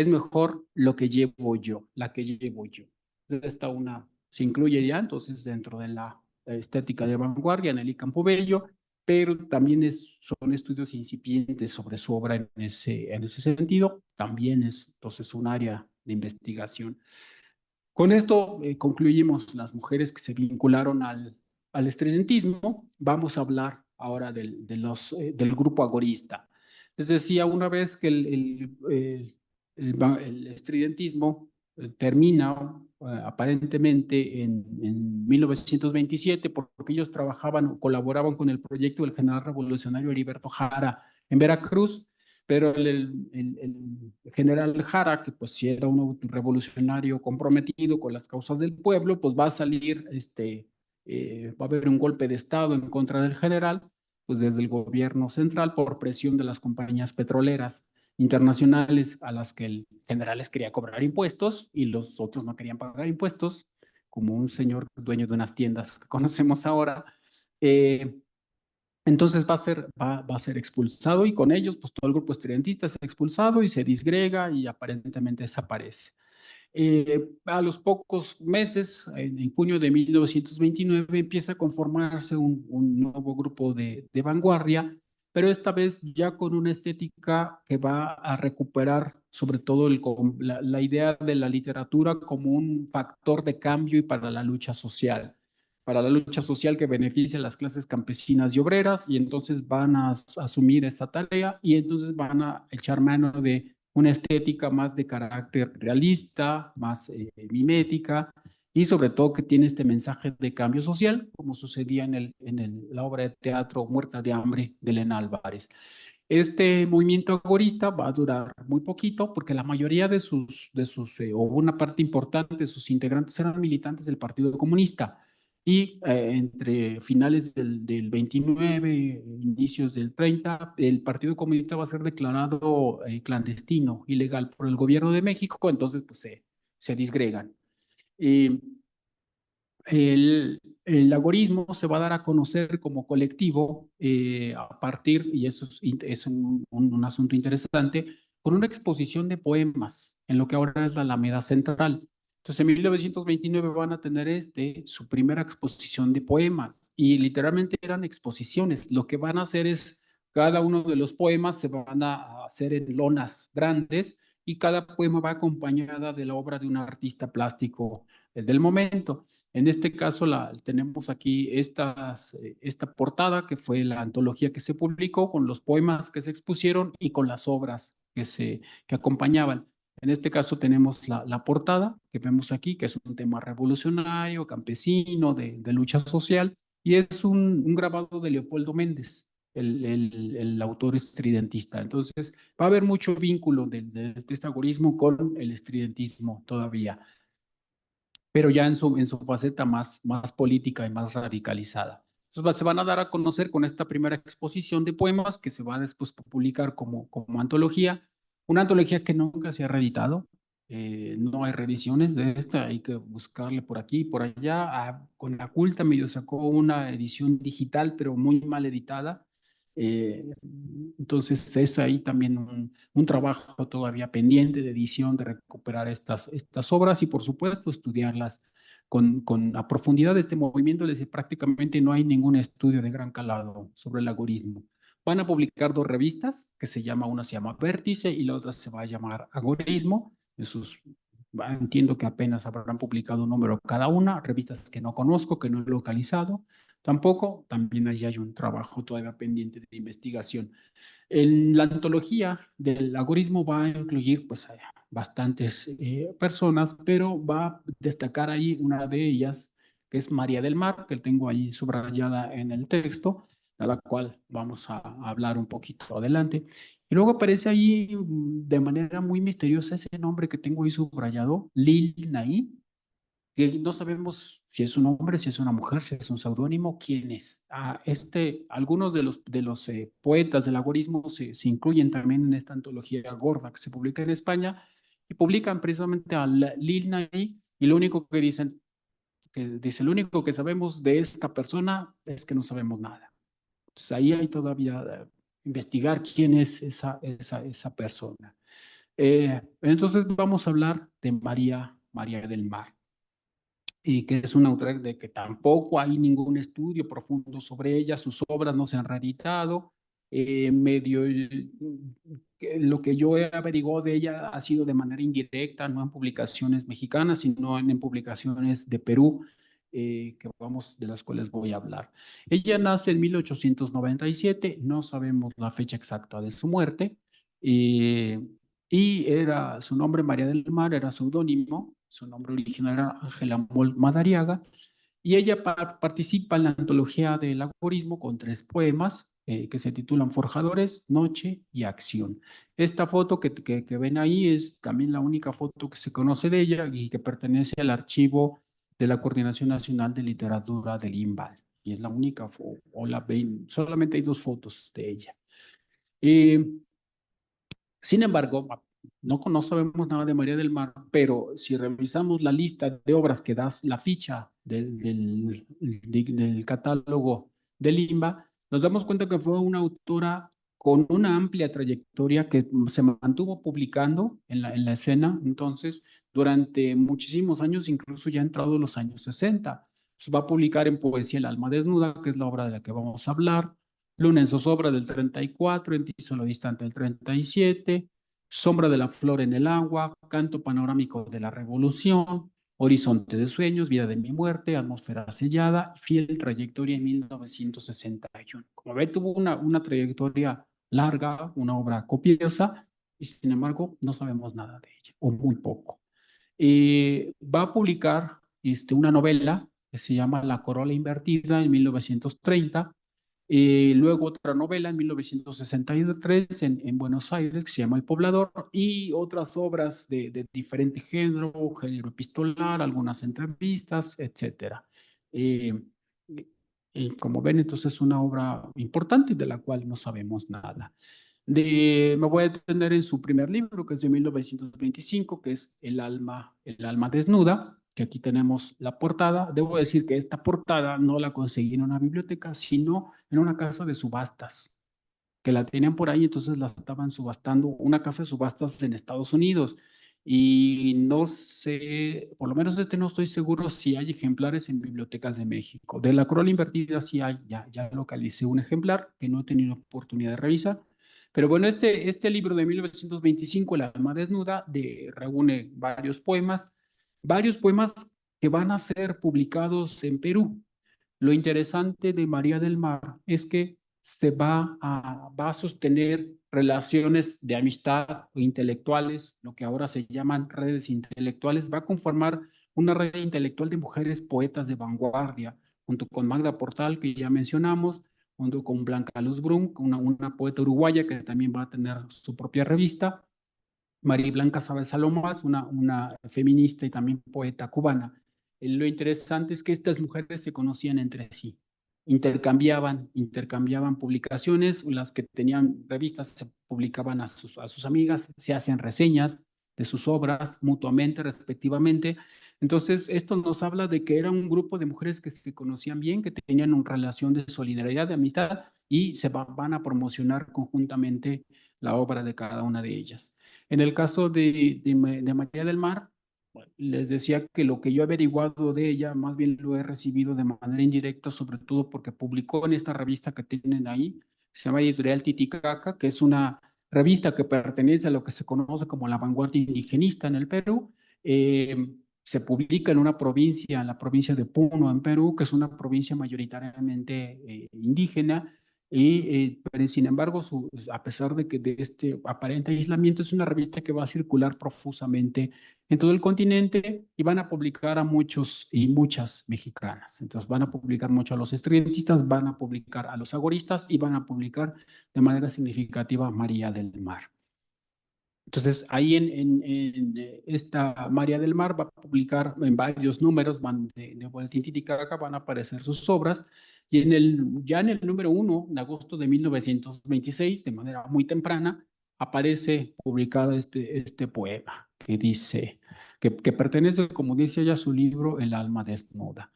mejor lo que llevo yo, la que llevo yo. Esta una se incluye ya entonces dentro de la estética de vanguardia en el Campobello, pero también son estudios incipientes sobre su obra en ese sentido. También es entonces un área de investigación. Con esto concluimos las mujeres que se vincularon al estridentismo. Vamos a hablar ahora del grupo agorista. Les decía una vez que el estridentismo termina aparentemente en 1927 porque ellos trabajaban o colaboraban con el proyecto del general revolucionario Heriberto Jara en Veracruz, pero el general Jara, que pues sí era un revolucionario comprometido con las causas del pueblo, pues va a salir, va a haber un golpe de Estado en contra del general, pues desde el gobierno central por presión de las compañías petroleras internacionales a las que el general les quería cobrar impuestos y los otros no querían pagar impuestos, como un señor dueño de unas tiendas que conocemos ahora. Eh, entonces va a ser expulsado, y con ellos, pues todo el grupo estudiantista es expulsado y se disgrega y aparentemente desaparece. A los pocos meses, en junio de 1929, empieza a conformarse un nuevo grupo de vanguardia, pero esta vez ya con una estética que va a recuperar sobre todo la idea de la literatura como un factor de cambio y para la lucha social que beneficia a las clases campesinas y obreras, y entonces van a asumir esa tarea y entonces van a echar mano de una estética más de carácter realista, más mimética, y sobre todo que tiene este mensaje de cambio social, como sucedía la obra de teatro Muerta de Hambre de Elena Álvarez. Este movimiento agorista va a durar muy poquito porque la mayoría o una parte importante de sus integrantes eran militantes del Partido Comunista. Y entre finales del 29, inicios del 30, el Partido Comunista va a ser declarado clandestino, ilegal por el gobierno de México, entonces pues se disgregan. Eh, el agorismo se va a dar a conocer como colectivo a partir, y eso es un asunto interesante, con una exposición de poemas en lo que ahora es la Alameda Central. Entonces, en 1929 van a tener su primera exposición de poemas, y literalmente eran exposiciones. Lo que van a hacer es, cada uno de los poemas se van a hacer en lonas grandes, y cada poema va acompañada de la obra de un artista plástico del momento. En este caso tenemos aquí esta portada, que fue la antología que se publicó con los poemas que se expusieron y con las obras que acompañaban. En este caso tenemos la portada que vemos aquí, que es un tema revolucionario, campesino, de lucha social, y es un grabado de Leopoldo Méndez, el autor estridentista. Entonces va a haber mucho vínculo de este agorismo con el estridentismo todavía, pero ya en su faceta más política y más radicalizada. Entonces se van a dar a conocer con esta primera exposición de poemas que se va a después publicar como antología, una antología que nunca se ha reeditado. No hay reediciones de esta, hay que buscarle por aquí y por allá. Con la Culta medio sacó una edición digital, pero muy mal editada. Eh, entonces es ahí también un trabajo todavía pendiente de edición, de recuperar estas obras y por supuesto estudiarlas a profundidad. De este movimiento, les decía, prácticamente no hay ningún estudio de gran calado sobre el agorismo. Van a publicar dos revistas, una se llama Vértice y la otra se va a llamar Agorismo. Entiendo que apenas habrán publicado un número cada una, revistas que no conozco, que no he localizado. Tampoco, también allí hay un trabajo todavía pendiente de investigación. En la antología del algoritmo va a incluir pues, a bastantes personas, pero va a destacar ahí una de ellas, que es María del Mar, que tengo ahí subrayada en el texto, a la cual vamos a hablar un poquito adelante. Y luego aparece ahí de manera muy misteriosa ese nombre que tengo ahí subrayado, Lil Naí, que no sabemos si es un hombre, si es una mujer, si es un seudónimo, quién es. Algunos de los poetas del agorismo se incluyen también en esta antología gorda que se publica en España y publican precisamente a Lil Nay y lo único que dicen, lo único que sabemos de esta persona es que no sabemos nada. Entonces ahí hay todavía investigar quién es esa persona. Entonces vamos a hablar de María del Mar y que es una autora de que tampoco hay ningún estudio profundo sobre ella, sus obras no se han reeditado, lo que yo he averiguado de ella ha sido de manera indirecta, no en publicaciones mexicanas, sino en publicaciones de Perú, de las cuales voy a hablar. Ella nace en 1897, no sabemos la fecha exacta de su muerte, eh, y su nombre María del Mar era seudónimo, su nombre original era Ángela Moll Madariaga, y ella participa en la antología del agorismo con tres poemas que se titulan Forjadores, Noche y Acción. Esta foto que ven ahí es también la única foto que se conoce de ella y que pertenece al archivo de la Coordinación Nacional de Literatura del INVAL. Y es la única, solamente hay dos fotos de ella. Eh, Sin embargo, no sabemos nada de María del Mar, pero si revisamos la lista de obras que da la ficha del catálogo del Limba, nos damos cuenta que fue una autora con una amplia trayectoria que se mantuvo publicando en la escena, entonces, durante muchísimos años, incluso ya entrado los años 60. Va a publicar en Poesía El alma desnuda, que es la obra de la que vamos a hablar, Luna en zozobra del 34, En ti solo distante del 37, Sombra de la flor en el agua, Canto panorámico de la revolución, Horizonte de sueños, Vida de mi muerte, Atmósfera sellada, Fiel trayectoria en 1961. Como ve, tuvo una trayectoria larga, una obra copiosa, y sin embargo no sabemos nada de ella, o muy poco. Va a publicar una novela que se llama La corola invertida en 1930, luego otra novela en 1963 en Buenos Aires que se llama El Poblador y otras obras de diferente género epistolar, algunas entrevistas, etcétera. Eh, y como ven, entonces es una obra importante de la cual no sabemos nada. Me voy a detener en su primer libro, que es de 1925, que es El alma desnuda, que aquí tenemos la portada. Debo decir que esta portada no la conseguí en una biblioteca, sino en una casa de subastas, que la tenían por ahí, entonces la estaban subastando, una casa de subastas en Estados Unidos. Y no sé, por lo menos no estoy seguro si hay ejemplares en bibliotecas de México. De la corola invertida sí hay, ya localicé un ejemplar que no he tenido oportunidad de revisar. Pero bueno, este libro de 1925, El alma desnuda, reúne varios poemas que van a ser publicados en Perú. Lo interesante de María del Mar es que va a sostener relaciones de amistad o intelectuales, lo que ahora se llaman redes intelectuales, va a conformar una red intelectual de mujeres poetas de vanguardia, junto con Magda Portal, que ya mencionamos, junto con Blanca Luz Brum, una poeta uruguaya que también va a tener su propia revista, María Blanca Sabes Salomas, una feminista y también poeta cubana. Lo interesante es que estas mujeres se conocían entre sí, intercambiaban publicaciones, las que tenían revistas se publicaban a sus amigas, se hacen reseñas de sus obras mutuamente, respectivamente. Entonces, esto nos habla de que era un grupo de mujeres que se conocían bien, que tenían una relación de solidaridad, de amistad, y van a promocionar conjuntamente la obra de cada una de ellas. En el caso de María del Mar, les decía que lo que yo he averiguado de ella, más bien lo he recibido de manera indirecta, sobre todo porque publicó en esta revista que tienen ahí, se llama Editorial Titicaca, que es una revista que pertenece a lo que se conoce como la vanguardia indigenista en el Perú. Se publica en una provincia, en la provincia de Puno, en Perú, que es una provincia mayoritariamente indígena, pero sin embargo, a pesar de que de este aparente aislamiento, es una revista que va a circular profusamente en todo el continente y van a publicar a muchos y muchas mexicanas. Entonces van a publicar mucho a los estridentistas, van a publicar a los agoristas y van a publicar de manera significativa a María del Mar. Entonces, ahí en esta María del Mar va a publicar en varios números de Boletín Titicaca, van a aparecer sus obras, y ya en el número 1, en agosto de 1926, de manera muy temprana, aparece publicado este poema que dice, que pertenece, como dice ella, a su libro El alma desnuda.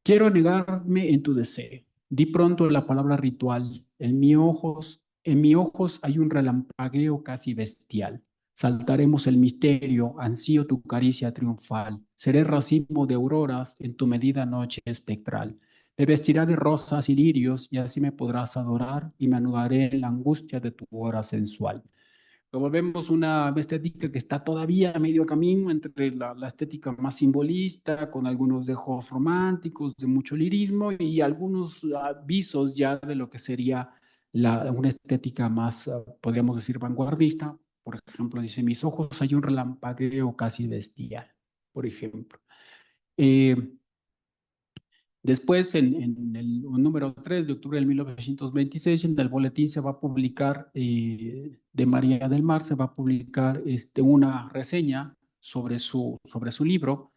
Quiero anegarme en tu deseo. Di pronto la palabra ritual. En mis ojos hay un relampagueo casi bestial. Saltaremos el misterio, ansío tu caricia triunfal. Seré racimo de auroras en tu medida noche espectral. Me vestirá de rosas y lirios y así me podrás adorar y me anudaré en la angustia de tu hora sensual. Luego vemos una estética que está todavía a medio camino entre la estética más simbolista, con algunos dejos románticos, de mucho lirismo y algunos visos ya de lo que sería una estética más, podríamos decir, vanguardista. Por ejemplo, dice, mis ojos hay un relampagueo casi bestial, por ejemplo. Eh, Después, en el número 3 de octubre de 1926, en el boletín se va a publicar, de María del Mar, se va a publicar una reseña sobre su libro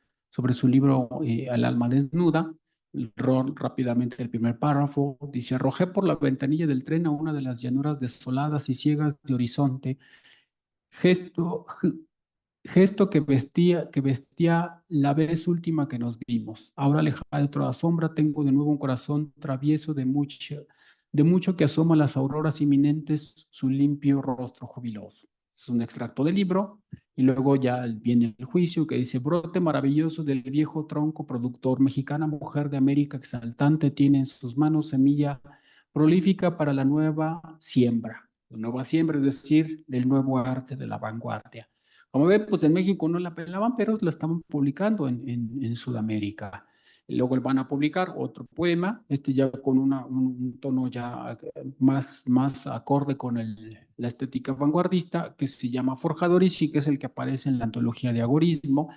Al alma desnuda. Rápidamente el primer párrafo dice, arrojé por la ventanilla del tren a una de las llanuras desoladas y ciegas de horizonte, gesto, gesto que vestía la vez última que nos vimos. Ahora alejada de toda sombra, tengo de nuevo un corazón travieso de mucho que asoma a las auroras inminentes su limpio rostro jubiloso. Es un extracto del libro y luego ya viene el juicio que dice, brote maravilloso del viejo tronco productor, mexicana mujer de América exaltante, tiene en sus manos semilla prolífica para la nueva siembra. La nueva siembra, es decir, el nuevo arte de la vanguardia. Como ven, pues en México no la pelaban, pero la estaban publicando en Sudamérica. Y luego van a publicar otro poema, ya con un tono ya más acorde con la estética vanguardista, que se llama Forjadores y que es el que aparece en la antología de agorismo,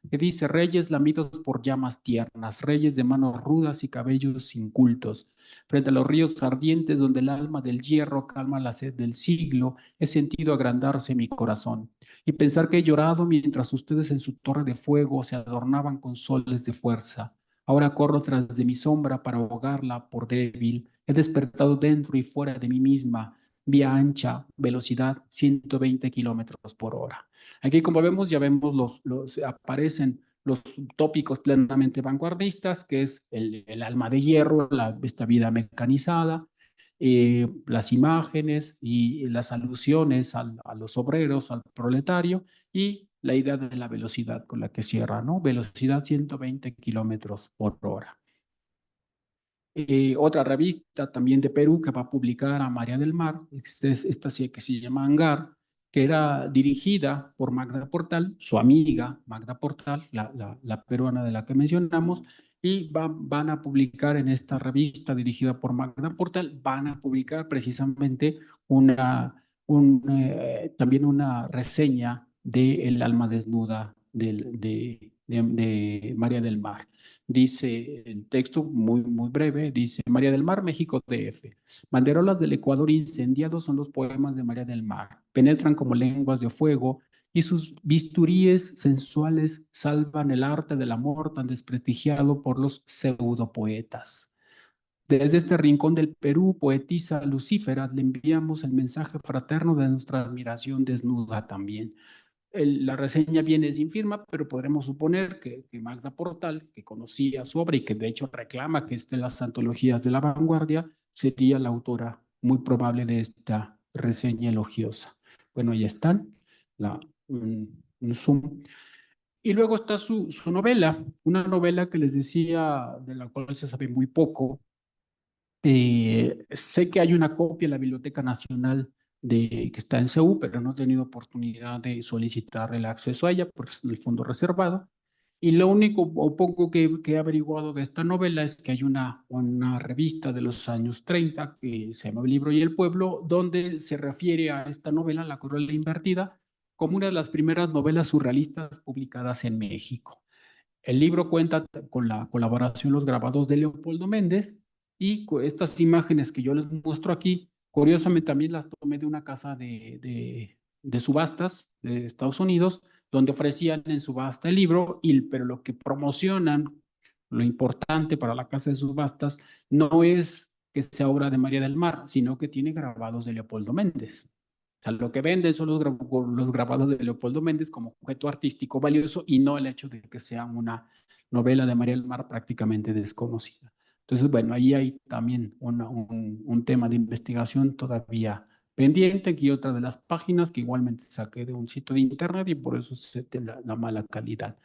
que dice, reyes lamidos por llamas tiernas, reyes de manos rudas y cabellos incultos, frente a los ríos ardientes donde el alma del hierro calma la sed del siglo, he sentido agrandarse mi corazón y pensar que he llorado mientras ustedes en su torre de fuego se adornaban con soles de fuerza. Ahora corro tras de mi sombra para ahogarla por débil. He despertado dentro y fuera de mí misma. Vía ancha, velocidad 120 kilómetros por hora. Aquí, como vemos, ya vemos aparecen los tópicos plenamente vanguardistas, que es el alma de hierro, esta vida mecanizada, las imágenes y las alusiones a los obreros, al proletario, y la idea de la velocidad con la que cierra, ¿no? Velocidad 120 kilómetros por hora. Otra revista también de Perú que va a publicar a María del Mar, esta sí que se llama Hangar, que era dirigida por Magda Portal, su amiga Magda Portal, la peruana de la que mencionamos, y van a publicar en esta revista dirigida por Magda Portal, van a publicar precisamente también una reseña de El alma desnuda de María del Mar. Dice el texto muy breve, dice María del Mar, México DF. Banderolas del Ecuador incendiados son los poemas de María del Mar. Penetran como lenguas de fuego y sus bisturíes sensuales salvan el arte del amor tan desprestigiado por los pseudopoetas. Desde este rincón del Perú, poetisa Lucífera, le enviamos el mensaje fraterno de nuestra admiración desnuda también. La reseña viene sin firma, pero podremos suponer que Magda Portal, que conocía su obra y que de hecho reclama que esté en las antologías de la vanguardia, sería la autora muy probable de esta reseña elogiosa. Bueno, ahí están, un zoom. Y luego está su novela, una novela que les decía, de la cual se sabe muy poco. Sé que hay una copia en la Biblioteca Nacional que está en CEU, pero no he tenido oportunidad de solicitar el acceso a ella porque es en el fondo reservado. Y lo único o poco que he averiguado de esta novela es que hay una revista de los años 30 que se llama El Libro y el Pueblo, donde se refiere a esta novela, La Cruela Invertida, como una de las primeras novelas surrealistas publicadas en México. El libro cuenta con la colaboración, los grabados de Leopoldo Méndez, y estas imágenes que yo les muestro aquí, curiosamente también las tomé de una casa de subastas de Estados Unidos, donde ofrecían en subasta el libro, pero lo que promocionan, lo importante para la casa de subastas, no es que sea obra de María del Mar, sino que tiene grabados de Leopoldo Méndez. O sea, lo que venden son los grabados de Leopoldo Méndez como objeto artístico valioso y no el hecho de que sea una novela de María del Mar prácticamente desconocida. Entonces, bueno, ahí hay también un tema de investigación todavía pendiente. Aquí otra de las páginas que igualmente saqué de un sitio de internet y por eso se te la mala calidad.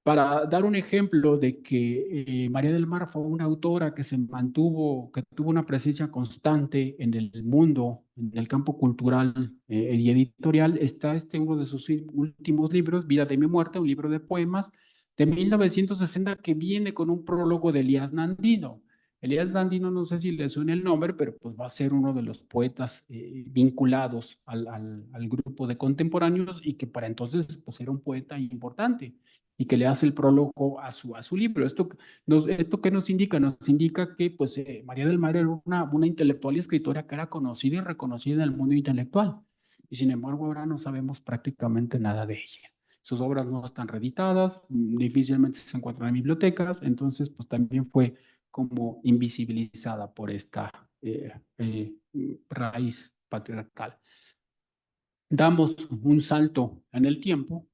Para dar un ejemplo de que María del Mar fue una autora que se mantuvo, que tuvo una presencia constante en el mundo, en el campo cultural y editorial, está uno de sus últimos libros, Vida de mi muerte, un libro de poemas de 1960 que viene con un prólogo de Elías Nandino. Elías Nandino, no sé si le suena el nombre, pero pues va a ser uno de los poetas vinculados al grupo de contemporáneos y que para entonces pues era un poeta importante y que le hace el prólogo a su libro. ¿Esto qué nos indica? Nos indica que pues, María del Mar era una intelectual y escritora que era conocida y reconocida en el mundo intelectual. Y sin embargo, ahora no sabemos prácticamente nada de ella. Sus obras no están reeditadas, difícilmente se encuentran en bibliotecas, entonces pues también fue como invisibilizada por esta raíz patriarcal. Damos un salto en el tiempo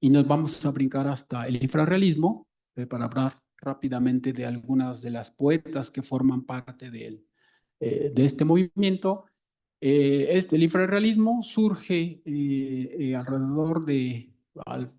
y nos vamos a brincar hasta el infrarrealismo para hablar rápidamente de algunas de las poetas que forman parte de este movimiento. El infrarrealismo surge alrededor de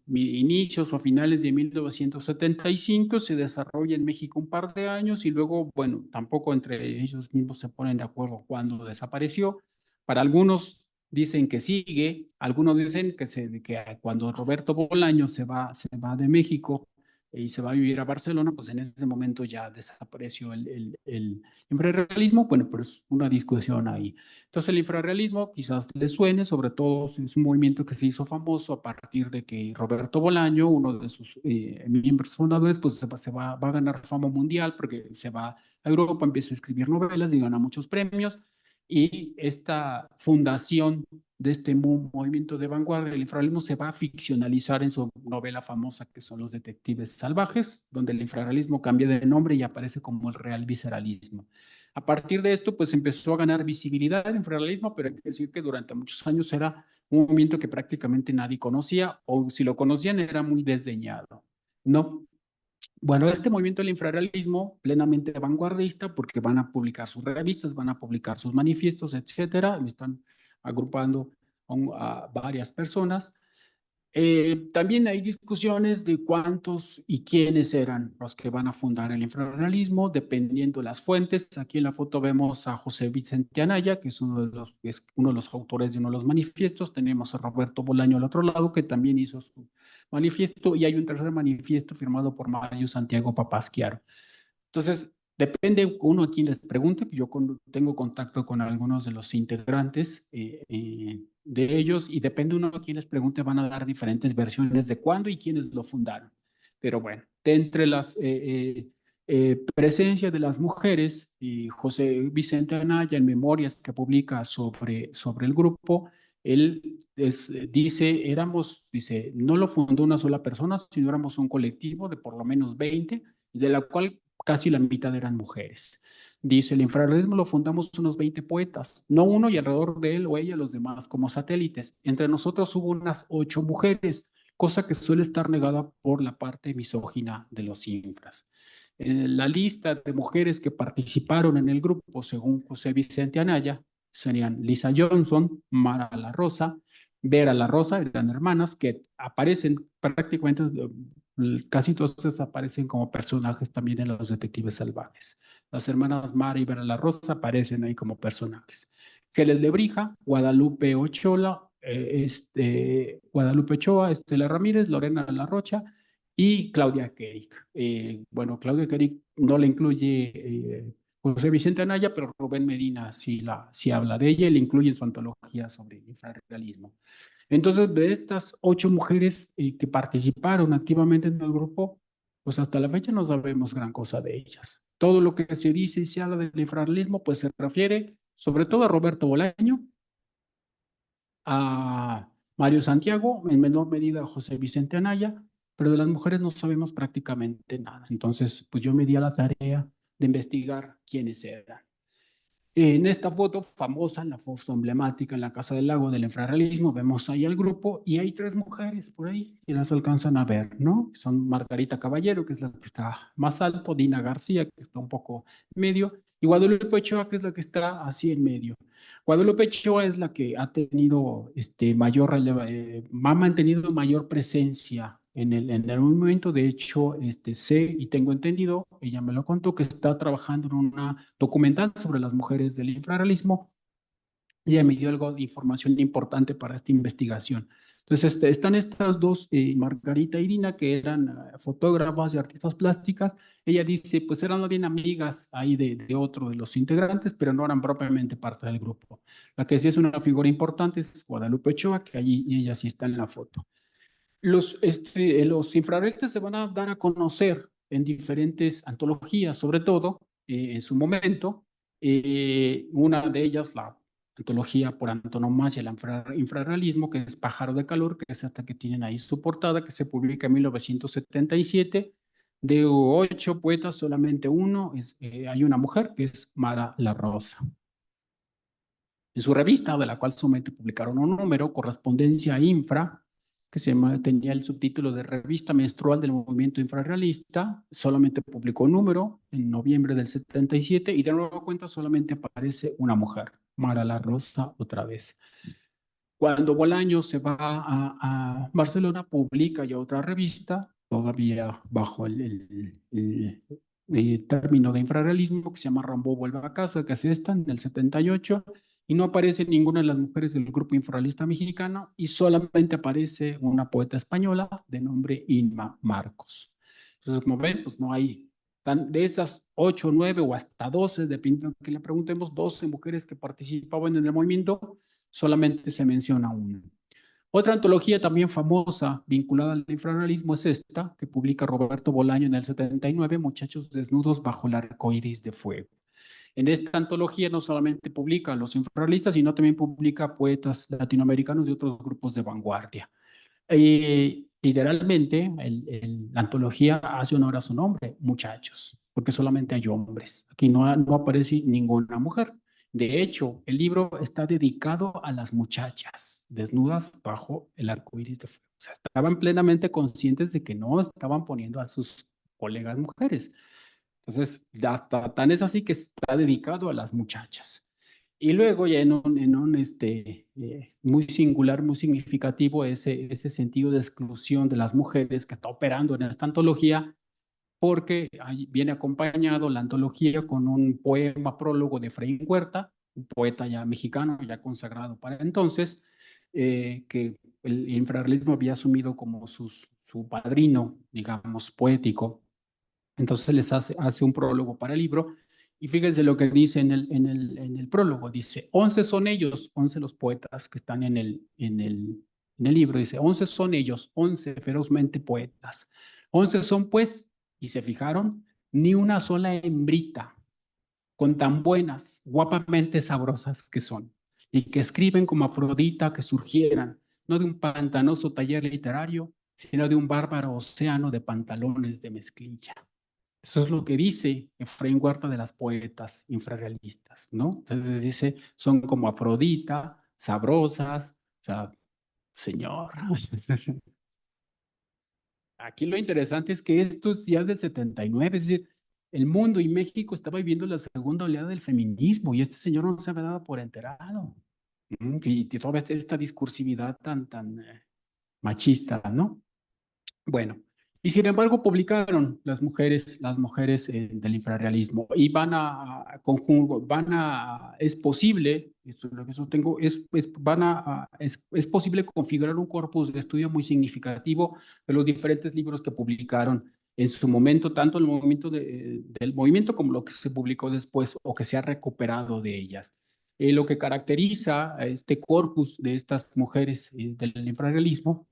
inicios o finales de 1975, se desarrolla en México un par de años y luego, bueno, tampoco entre ellos mismos se ponen de acuerdo cuándo desapareció. Para algunos dicen que sigue, algunos dicen que cuando Roberto Bolaño se va de México y se va a vivir a Barcelona, pues en ese momento ya desapareció el infrarrealismo. Bueno, pero es una discusión ahí. Entonces el infrarrealismo quizás les suene, sobre todo es un movimiento que se hizo famoso a partir de que Roberto Bolaño, uno de sus miembros fundadores, pues va a ganar fama mundial porque se va a Europa, empieza a escribir novelas y gana muchos premios. Y esta fundación de este movimiento de vanguardia del infrarrealismo se va a ficcionalizar en su novela famosa que son Los Detectives Salvajes, donde el infrarrealismo cambia de nombre y aparece como el real visceralismo. A partir de esto, pues empezó a ganar visibilidad el infrarrealismo, pero hay que decir que durante muchos años era un movimiento que prácticamente nadie conocía, o si lo conocían era muy desdeñado. No, bueno, este movimiento del infrarrealismo, plenamente vanguardista, porque van a publicar sus revistas, van a publicar sus manifiestos, etcétera, y están agrupando a varias personas. También hay discusiones de cuántos y quiénes eran los que van a fundar el infrarrealismo, dependiendo de las fuentes. Aquí en la foto vemos a José Vicente Anaya, que es uno de los autores de uno de los manifiestos. Tenemos a Roberto Bolaño al otro lado, que también hizo su manifiesto, y hay un tercer manifiesto firmado por Mario Santiago Papasquiaro. Entonces, depende uno a quien les pregunte. Yo tengo contacto con algunos de los integrantes de ellos y depende uno a quien les pregunte, van a dar diferentes versiones de cuándo y quiénes lo fundaron. Pero bueno, de entre las presencia de las mujeres, y José Vicente Anaya en memorias que publica sobre el grupo, él dice, no lo fundó una sola persona, sino éramos un colectivo de por lo menos 20, de la cual casi la mitad eran mujeres. Dice, el infrarrealismo lo fundamos unos 20 poetas, no uno y alrededor de él o ella los demás como satélites. Entre nosotros hubo unas 8 mujeres, cosa que suele estar negada por la parte misógina de los infras. La lista de mujeres que participaron en el grupo, según José Vicente Anaya, serían Lisa Johnson, Mara La Rosa, Vera La Rosa, eran hermanas que aparecen prácticamente, casi todas aparecen como personajes también en Los Detectives Salvajes. Las hermanas Mara y Vera La Rosa aparecen ahí como personajes. Geles Lebrija, Guadalupe Ochoa, Guadalupe Ochoa, Estela Ramírez, Lorena La Rocha y Claudia Kerik. Bueno, Claudia Kerik no la incluye José Vicente Anaya, pero Rubén Medina sí habla de ella y la incluye en su antología sobre infrarrealismo. Entonces, de estas 8 mujeres que participaron activamente en el grupo, pues hasta la fecha no sabemos gran cosa de ellas. Todo lo que se dice y se habla del infrarrealismo, pues se refiere sobre todo a Roberto Bolaño, a Mario Santiago, en menor medida a José Vicente Anaya, pero de las mujeres no sabemos prácticamente nada. Entonces, pues yo me di a la tarea de investigar quiénes eran. En esta foto famosa, la foto emblemática en la Casa del Lago del infrarrealismo, vemos ahí al grupo y hay 3 mujeres por ahí que las alcanzan a ver, ¿no? Son Margarita Caballero, que es la que está más alto, Dina García, que está un poco medio, y Guadalupe Ochoa, que es la que está así en medio. Guadalupe Ochoa es la que ha tenido ha mantenido mayor presencia en el movimiento. De hecho, sé y tengo entendido, ella me lo contó, que está trabajando en una documental sobre las mujeres del infrarrealismo. Ella me dio algo de información importante para esta investigación. Entonces, están estas dos, Margarita y Irina, que eran fotógrafas y artistas plásticas. Ella dice, pues eran bien amigas ahí de otro de los integrantes, pero no eran propiamente parte del grupo. La que sí es una figura importante es Guadalupe Ochoa, que allí ella sí está en la foto. Los infrarrealistas se van a dar a conocer en diferentes antologías, sobre todo en su momento. Una de ellas, la antología por antonomasia, el infrarrealismo, que es Pájaro de Calor, que es hasta que tienen ahí su portada, que se publica en 1977. De 8 poetas, solamente uno, hay una mujer, que es Mara La Rosa. En su revista, de la cual solamente publicaron un número, Correspondencia Infra, que tenía el subtítulo de Revista Menstrual del Movimiento Infrarrealista, solamente publicó un número en noviembre del 77 y de nuevo cuenta solamente aparece una mujer, Mara La Rosa, otra vez. Cuando Bolaño se va a Barcelona, publica ya otra revista, todavía bajo el término de infrarrealismo, que se llama Rambo Vuelve a Casa, que es esta, en el 78, y no aparece ninguna de las mujeres del grupo infrarrealista mexicano, y solamente aparece una poeta española de nombre Inma Marcos. Entonces, como ven, pues no hay, de esas 8, 9 o hasta 12, dependiendo de que le preguntemos, 12 mujeres que participaban en el movimiento, solamente se menciona una. Otra antología también famosa vinculada al infrarrealismo es esta, que publica Roberto Bolaño en el 79, Muchachos desnudos bajo el arco iris de fuego. En esta antología no solamente publica a los infrarrealistas, sino también publica poetas latinoamericanos y otros grupos de vanguardia. Literalmente, la antología hace honor a su nombre, muchachos, porque solamente hay hombres. Aquí no aparece ninguna mujer. De hecho, el libro está dedicado a las muchachas desnudas bajo el arco iris de fuego. O sea, estaban plenamente conscientes de que no estaban poniendo a sus colegas mujeres. Entonces, hasta tan es así que está dedicado a las muchachas. Y luego ya muy singular, muy significativo ese sentido de exclusión de las mujeres que está operando en esta antología, porque ahí viene acompañado la antología con un poema prólogo de Efraín Huerta, un poeta ya mexicano, ya consagrado para entonces, que el infrarrealismo había asumido como su padrino, digamos, poético. Entonces les hace un prólogo para el libro y fíjense lo que dice en el prólogo. Dice, 11 son ellos, 11 los poetas que están en el libro. Dice, 11 son ellos, 11 ferozmente poetas. 11 son pues, y se fijaron, ni una sola hembrita, con tan buenas, guapamente sabrosas que son, y que escriben como Afrodita que surgieran, no de un pantanoso taller literario, sino de un bárbaro océano de pantalones de mezclilla. Eso es lo que dice Efraín Huerta de las poetas infrarrealistas, ¿no? Entonces dice, son como Afrodita, sabrosas, o sea, señor. Aquí lo interesante es que esto es ya del 79, es decir, el mundo y México estaba viviendo la segunda oleada del feminismo y este señor no se había dado por enterado. Y toda esta discursividad tan machista, ¿no? Bueno, y sin embargo publicaron las mujeres del infrarrealismo y es posible, esto es lo que sostengo, es posible configurar un corpus de estudio muy significativo de los diferentes libros que publicaron en su momento, tanto el movimiento del movimiento como lo que se publicó después o que se ha recuperado de ellas. Lo que caracteriza a este corpus de estas mujeres del infrarrealismo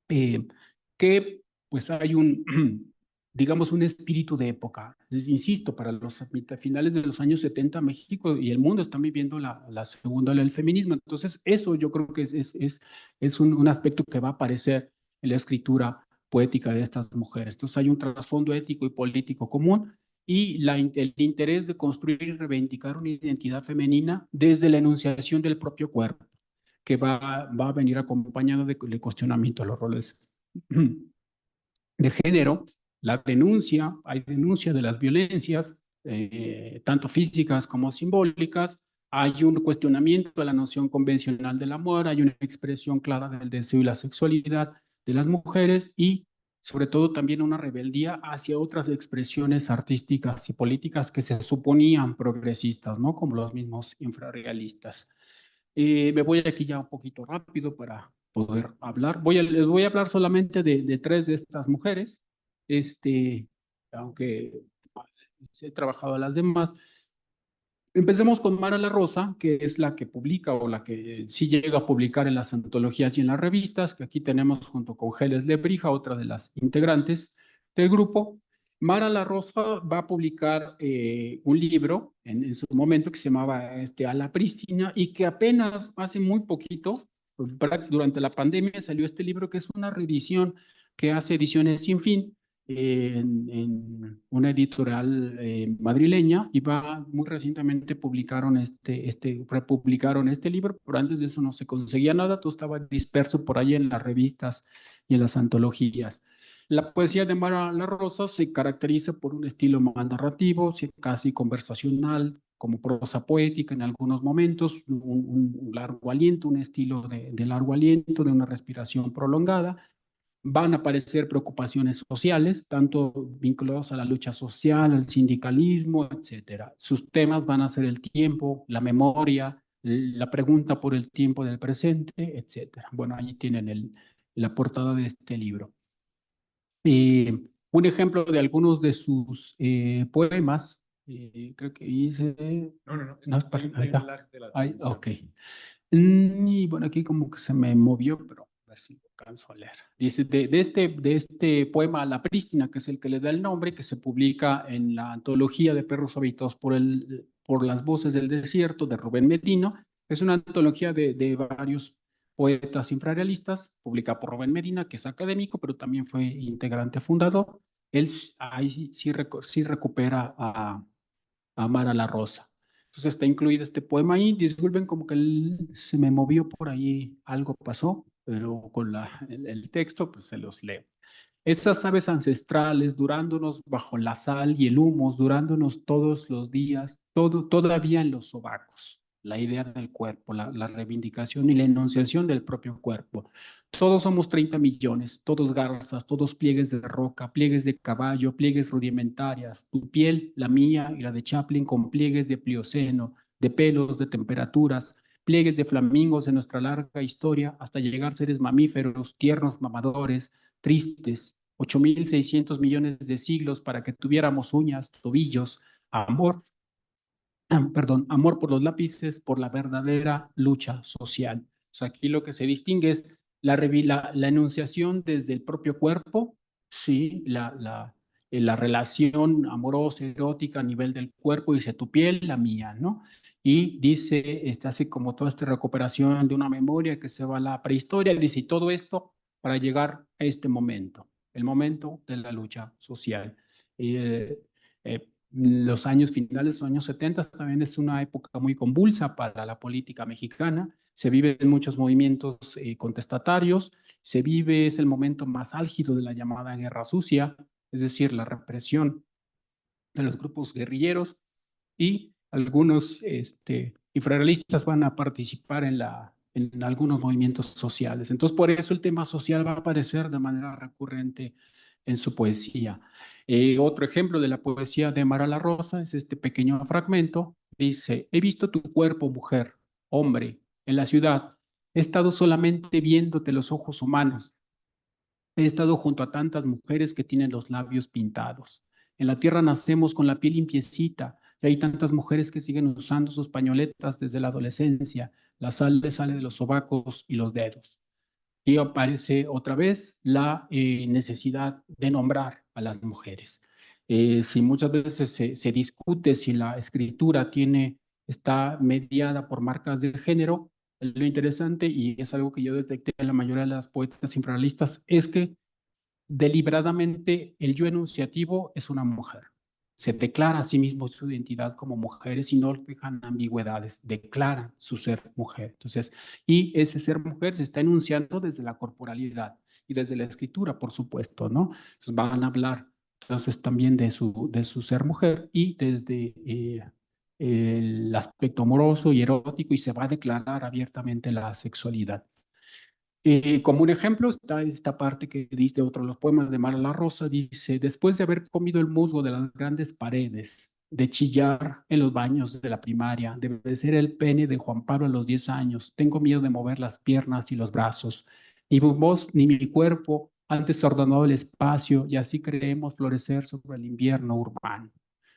eh, que pues hay digamos, un espíritu de época. Les insisto, para los finales de los años 70, México y el mundo están viviendo la segunda ola del feminismo. Entonces, eso yo creo que es un aspecto que va a aparecer en la escritura poética de estas mujeres. Entonces, hay un trasfondo ético y político común y el interés de construir y reivindicar una identidad femenina desde la enunciación del propio cuerpo que va a venir acompañado de cuestionamiento de los roles de género, hay denuncia de las violencias, tanto físicas como simbólicas, hay un cuestionamiento a la noción convencional del amor, hay una expresión clara del deseo y la sexualidad de las mujeres y sobre todo también una rebeldía hacia otras expresiones artísticas y políticas que se suponían progresistas, ¿no? Como los mismos infrarrealistas. Me voy aquí ya un poquito rápido para poder hablar. Les voy a hablar solamente de tres de estas mujeres, este, aunque he trabajado a las demás. Empecemos con Mara La Rosa, que es la que publica o la que sí llega a publicar en las antologías y en las revistas, que aquí tenemos junto con Geles Lebrija, otra de las integrantes del grupo. Mara La Rosa va a publicar un libro en su momento que se llamaba A la Prístina y que apenas hace muy poquito, durante la pandemia, salió este libro que es una reedición que hace Ediciones Sin Fin en una editorial madrileña y muy recientemente republicaron este libro, pero antes de eso no se conseguía nada, todo estaba disperso por ahí en las revistas y en las antologías. La poesía de Mara La Rosa se caracteriza por un estilo más narrativo, casi conversacional, como prosa poética en algunos momentos, un largo aliento, un estilo de largo aliento, de una respiración prolongada. Van a aparecer preocupaciones sociales, tanto vinculados a la lucha social, al sindicalismo, etcétera. Sus temas van a ser el tiempo, la memoria, la pregunta por el tiempo del presente, etcétera. Bueno, ahí tienen la portada de este libro. Un ejemplo de algunos de sus poemas, creo que hice... No, es para... Ahí está. Ahí, ok. Y bueno, aquí como que se me movió, pero a ver si lo alcanzo a leer. Dice, de este poema La Prístina, que es el que le da el nombre, que se publica en la antología de Perros Habitados por las Voces del Desierto de Rubén Medino. Es una antología de varios poetas infrarrealistas, publicada por Rubén Medina, que es académico, pero también fue integrante fundador. Él ahí sí recupera a Mara La Rosa. Entonces está incluido este poema ahí. Disculpen, como que se me movió por ahí, algo pasó, pero con el texto, pues se los leo. Esas aves ancestrales durándonos bajo la sal y el humus, durándonos todos los días, todavía en los sobacos. La idea del cuerpo, la reivindicación y la enunciación del propio cuerpo. Todos somos 30 millones, todos garzas, todos pliegues de roca, pliegues de caballo, pliegues rudimentarias. Tu piel, la mía y la de Chaplin, con pliegues de plioceno, de pelos, de temperaturas, pliegues de flamingos en nuestra larga historia, hasta llegar seres mamíferos, tiernos mamadores, tristes, 8.600 millones de siglos para que tuviéramos uñas, tobillos, amor, perdón, amor por los lápices, por la verdadera lucha social. O sea, aquí lo que se distingue es la enunciación desde el propio cuerpo, sí, la relación amorosa, erótica a nivel del cuerpo, dice tu piel, la mía, ¿no? Y dice, hace como toda esta recuperación de una memoria que se va a la prehistoria, dice, y todo esto para llegar a este momento, el momento de la lucha social. Eh, los años finales, los años 70 también es una época muy convulsa para la política mexicana. Se viven muchos movimientos contestatarios, es el momento más álgido de la llamada Guerra Sucia, es decir, la represión de los grupos guerrilleros y algunos infrarrealistas van a participar en algunos movimientos sociales. Entonces, por eso el tema social va a aparecer de manera recurrente en su poesía. Otro ejemplo de la poesía de Mara La Rosa es este pequeño fragmento. Dice, he visto tu cuerpo, mujer, hombre, en la ciudad. He estado solamente viéndote los ojos humanos. He estado junto a tantas mujeres que tienen los labios pintados. En la tierra nacemos con la piel limpiecita y hay tantas mujeres que siguen usando sus pañoletas desde la adolescencia. La sal les sale de los sobacos y los dedos. Y aparece otra vez la necesidad de nombrar a las mujeres. Si muchas veces se discute si la escritura está mediada por marcas de género, lo interesante, y es algo que yo detecté en la mayoría de las poetas infrarrealistas, es que deliberadamente el yo enunciativo es una mujer. Se declara a sí mismo su identidad como mujeres y no dejan ambigüedades, declaran su ser mujer. Entonces, y ese ser mujer se está enunciando desde la corporalidad y desde la escritura, por supuesto, ¿no? Entonces van a hablar entonces también de su ser mujer y desde el aspecto amoroso y erótico y se va a declarar abiertamente la sexualidad. Como un ejemplo está esta parte que dice otro de los poemas de Mara La Rosa, dice, después de haber comido el musgo de las grandes paredes, de chillar en los baños de la primaria, de beber el pene de Juan Pablo a los 10 años, tengo miedo de mover las piernas y los brazos, ni mi voz ni mi cuerpo antes ordenado el espacio y así creemos florecer sobre el invierno urbano.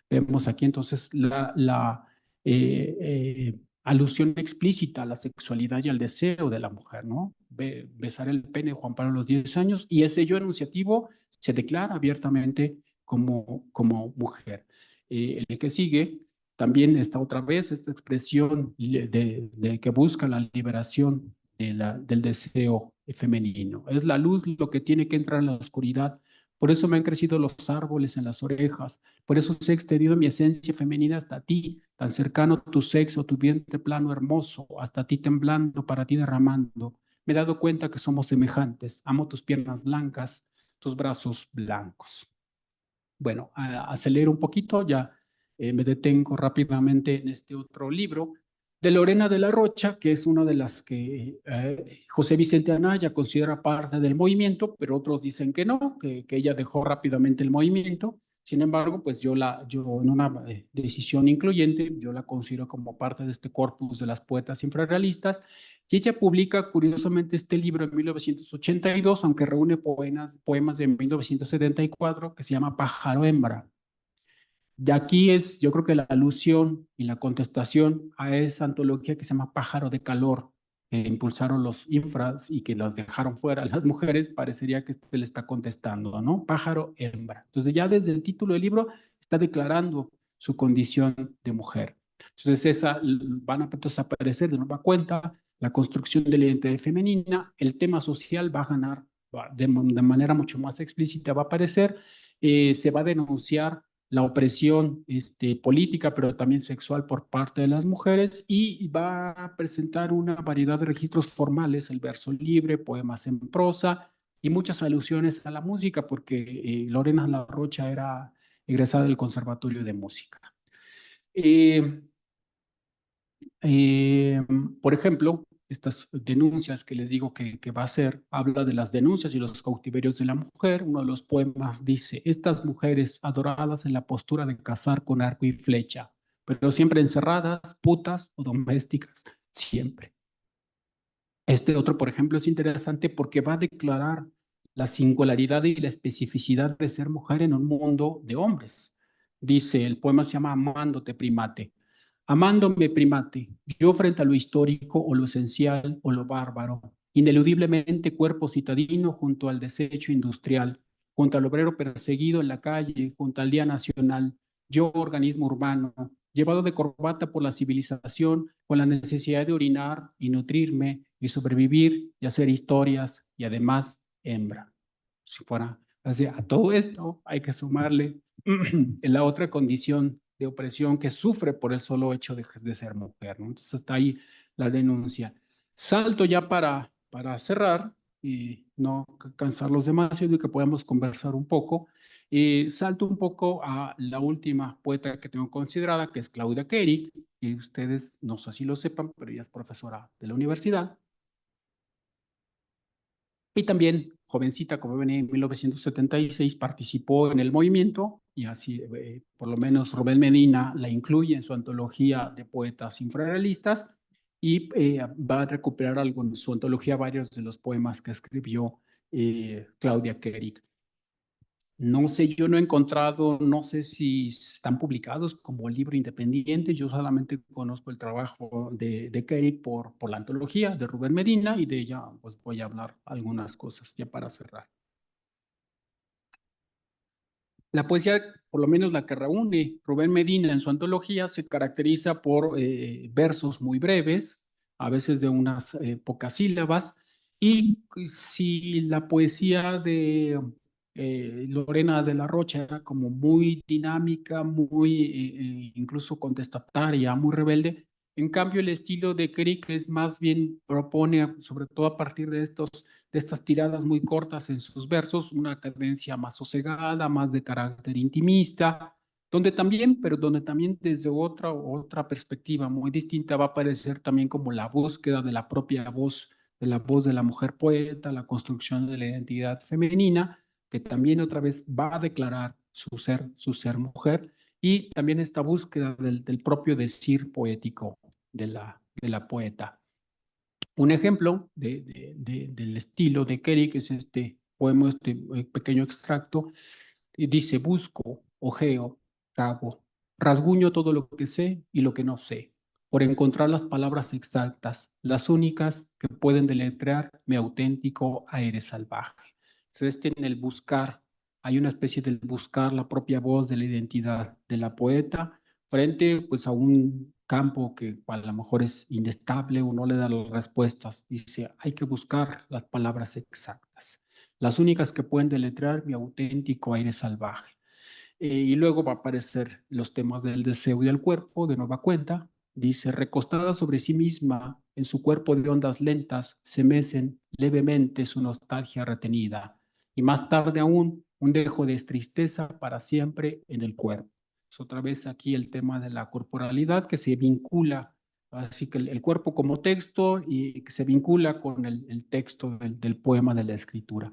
Vemos aquí entonces eh, eh, alusión explícita a la sexualidad y al deseo de la mujer, ¿no? Besar el pene de Juan Pablo a los 10 años y ese yo enunciativo se declara abiertamente como mujer. El que sigue también está otra vez esta expresión de que busca la liberación del deseo femenino. Es la luz lo que tiene que entrar en la oscuridad. Por eso me han crecido los árboles en las orejas, por eso se ha extendido mi esencia femenina hasta ti, tan cercano tu sexo, tu vientre plano hermoso, hasta ti temblando, para ti derramando. Me he dado cuenta que somos semejantes. Amo tus piernas blancas, tus brazos blancos. Bueno, acelero un poquito, ya me detengo rápidamente en este otro libro de Lorena de la Rocha, que es una de las que José Vicente Anaya considera parte del movimiento, pero otros dicen que no, que ella dejó rápidamente el movimiento. Sin embargo, pues yo en una decisión incluyente, yo la considero como parte de este corpus de las poetas infrarrealistas, y ella publica curiosamente este libro en 1982, aunque reúne poemas de 1974, que se llama Pájaro Hembra. Y aquí es, yo creo que la alusión y la contestación a esa antología que se llama Pájaro de Calor, que impulsaron los infras y que las dejaron fuera las mujeres, parecería que le está contestando, ¿no? Pájaro hembra. Entonces ya desde el título del libro está declarando su condición de mujer. Entonces van a desaparecer de nueva cuenta la construcción de la identidad femenina, el tema social va a ganar de manera mucho más explícita, va a aparecer, se va a denunciar la opresión política, pero también sexual por parte de las mujeres y va a presentar una variedad de registros formales, el verso libre, poemas en prosa y muchas alusiones a la música, porque Lorena La Rocha era egresada del Conservatorio de Música. Eh, eh, por ejemplo, estas denuncias que les digo que va a hacer, habla de las denuncias y los cautiverios de la mujer. Uno de los poemas dice, estas mujeres adoradas en la postura de cazar con arco y flecha, pero siempre encerradas, putas o domésticas, siempre. Este otro, por ejemplo, es interesante porque va a declarar la singularidad y la especificidad de ser mujer en un mundo de hombres. Dice, el poema se llama Amándote, primate. Amándome, primate, yo frente a lo histórico o lo esencial o lo bárbaro, ineludiblemente cuerpo citadino junto al desecho industrial, junto al obrero perseguido en la calle, junto al Día Nacional, yo organismo urbano, llevado de corbata por la civilización, con la necesidad de orinar y nutrirme y sobrevivir y hacer historias y además hembra. Si fuera, o sea, a todo esto hay que sumarle la otra condición de opresión que sufre por el solo hecho de ser mujer, ¿no? Entonces está ahí la denuncia. Salto ya para cerrar no cansarlos demasiado y que podamos conversar un poco. Salto un poco a la última poeta que tengo considerada, que es Claudia Kerik, y ustedes no sé si lo sepan, pero ella es profesora de la universidad. Y también, jovencita, como venía en 1976, participó en el movimiento y así, por lo menos Rubén Medina la incluye en su antología de poetas infrarrealistas y va a recuperar algo en su antología varios de los poemas que escribió Claudia Kerik. No sé, yo no he encontrado, no sé si están publicados como libro independiente. Yo solamente conozco el trabajo de Kerik por la antología de Rubén Medina y de ella pues voy a hablar algunas cosas ya para cerrar. La poesía, por lo menos la que reúne Rubén Medina en su antología, se caracteriza por versos muy breves, a veces de unas pocas sílabas, y si la poesía de Lorena de la Rocha era como muy dinámica, muy incluso contestataria, muy rebelde, en cambio el estilo de Kerik es más bien propone, sobre todo a partir de estas tiradas muy cortas en sus versos, una cadencia más sosegada, más de carácter intimista, donde también, pero donde también desde otra perspectiva muy distinta va a aparecer también como la búsqueda de la propia voz, de la voz de la mujer poeta, la construcción de la identidad femenina, que también otra vez va a declarar su ser mujer, y también esta búsqueda del propio decir poético de la poeta. Un ejemplo del estilo de Kerik es este poema, este pequeño extracto, y dice, busco, ojeo, cago, rasguño todo lo que sé y lo que no sé, por encontrar las palabras exactas, las únicas que pueden deletrear mi auténtico aire salvaje. Entonces, en el buscar, hay una especie de buscar la propia voz de la identidad de la poeta frente pues a un campo que a lo mejor es inestable o no le da las respuestas. Dice, hay que buscar las palabras exactas, las únicas que pueden deletrear mi auténtico aire salvaje. Y luego va a aparecer los temas del deseo y del cuerpo, de nueva cuenta. Dice, recostada sobre sí misma, en su cuerpo de ondas lentas, se mecen levemente su nostalgia retenida. Y más tarde aún, un dejo de tristeza para siempre en el cuerpo. Es otra vez aquí el tema de la corporalidad que se vincula, así que el cuerpo como texto y que se vincula con el texto del poema de la escritura.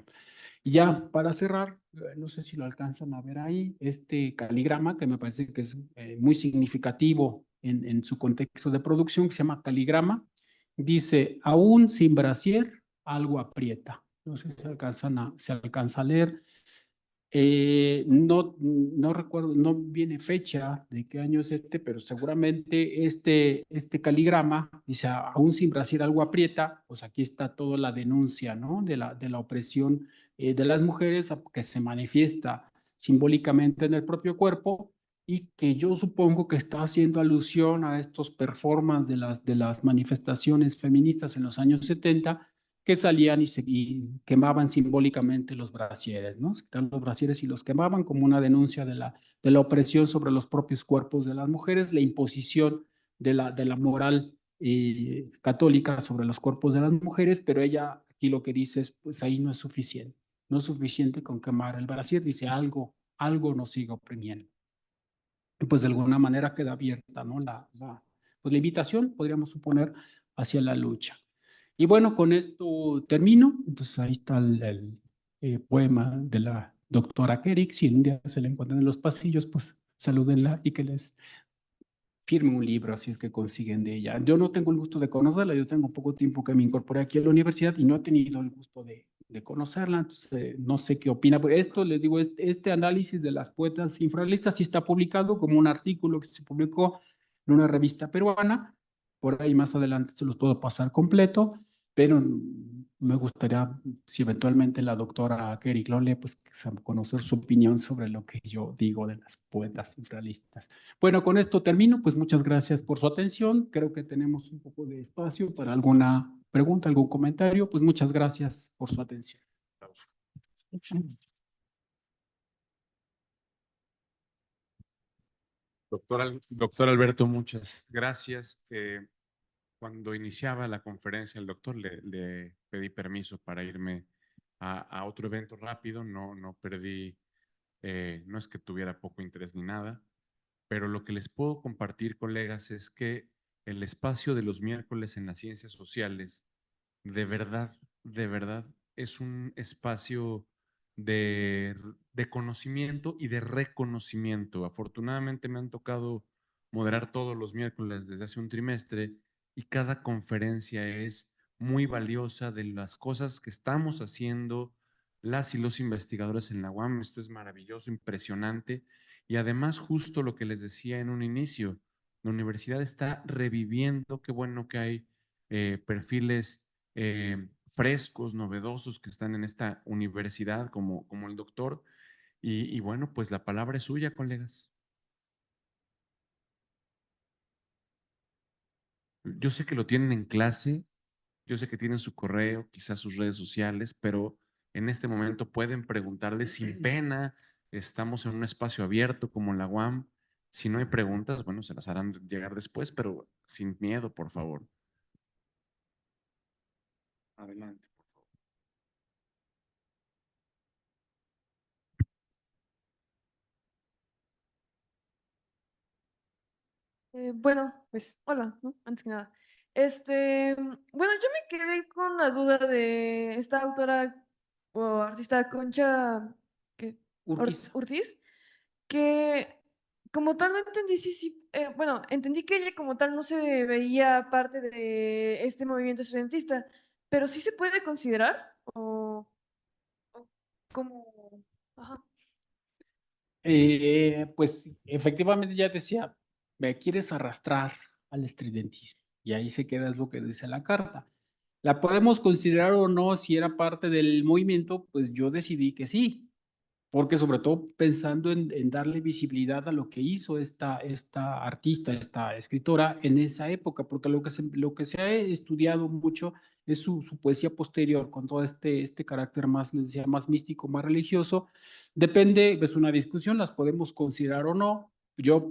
Y ya, para cerrar, no sé si lo alcanzan a ver ahí, este caligrama que me parece que es muy significativo en su contexto de producción, que se llama caligrama, dice, aún sin brasier, algo aprieta. No sé si se alcanza a leer. No recuerdo, no viene fecha de qué año es este, pero seguramente este caligrama dice, aún sin brasier algo aprieta, pues aquí está toda la denuncia, ¿no? De la opresión de las mujeres que se manifiesta simbólicamente en el propio cuerpo y que yo supongo que está haciendo alusión a estos performances de las manifestaciones feministas en los años 70 que salían y quemaban simbólicamente los brasieres, ¿no? Los brasieres y los quemaban como una denuncia de la opresión sobre los propios cuerpos de las mujeres, la imposición de la moral católica sobre los cuerpos de las mujeres, pero ella aquí lo que dice es, pues ahí no es suficiente, no es suficiente con quemar el brasier, dice algo nos sigue oprimiendo. Y pues de alguna manera queda abierta, ¿no? Pues la invitación, podríamos suponer, hacia la lucha. Y bueno, con esto termino. Entonces ahí está el poema de la doctora Kerik. Si un día se la encuentran en los pasillos, pues salúdenla y que les firme un libro, así es que consiguen de ella. Yo no tengo el gusto de conocerla, yo tengo poco tiempo que me incorporé aquí a la universidad y no he tenido el gusto de conocerla, entonces no sé qué opina. Pero esto, les digo, este análisis de las poetas infrarrealistas sí está publicado como un artículo que se publicó en una revista peruana, por ahí más adelante se los puedo pasar completo, pero me gustaría, si eventualmente la doctora Kerik lo lee, pues conocer su opinión sobre lo que yo digo de las poetas infrarrealistas. Bueno, con esto termino. Pues muchas gracias por su atención. Creo que tenemos un poco de espacio para alguna pregunta, algún comentario. Pues muchas gracias por su atención. Doctor Alberto, muchas gracias. Cuando iniciaba la conferencia, el doctor le pedí permiso para irme a otro evento rápido. No perdí, no es que tuviera poco interés ni nada, pero lo que les puedo compartir, colegas, es que el espacio de los miércoles en las ciencias sociales de verdad, de verdad, es un espacio de, de conocimiento y de reconocimiento. Afortunadamente me han tocado moderar todos los miércoles desde hace un trimestre y cada conferencia es muy valiosa de las cosas que estamos haciendo las y los investigadores en la UAM. Esto es maravilloso, impresionante. Y además, justo lo que les decía en un inicio, la universidad está reviviendo, qué bueno que hay perfiles frescos, novedosos que están en esta universidad, como el doctor. Y bueno, pues la palabra es suya, colegas. Yo sé que lo tienen en clase, yo sé que tienen su correo, quizás sus redes sociales, pero en este momento pueden preguntarle sin pena. Estamos en un espacio abierto como la UAM. Si no hay preguntas, bueno, se las harán llegar después, pero sin miedo, por favor. Adelante, por favor. Bueno, pues hola, ¿no? Antes que nada. Bueno, yo me quedé con la duda de esta autora o artista Concha ¿qué? Urquiza. Ortiz, que como tal no entendí bueno, entendí que ella como tal no se veía parte de este movimiento estudiantista, pero sí se puede considerar o como, ajá. Pues efectivamente ya decía, me quieres arrastrar al estridentismo. Y ahí se queda, es lo que dice la carta. ¿La podemos considerar o no si era parte del movimiento? Pues yo decidí que sí, porque sobre todo pensando en darle visibilidad a lo que hizo esta artista, esta escritora en esa época, porque lo que se ha estudiado mucho es su poesía posterior, con todo este carácter más, les decía, más místico, más religioso. Depende, es una discusión, las podemos considerar o no. Yo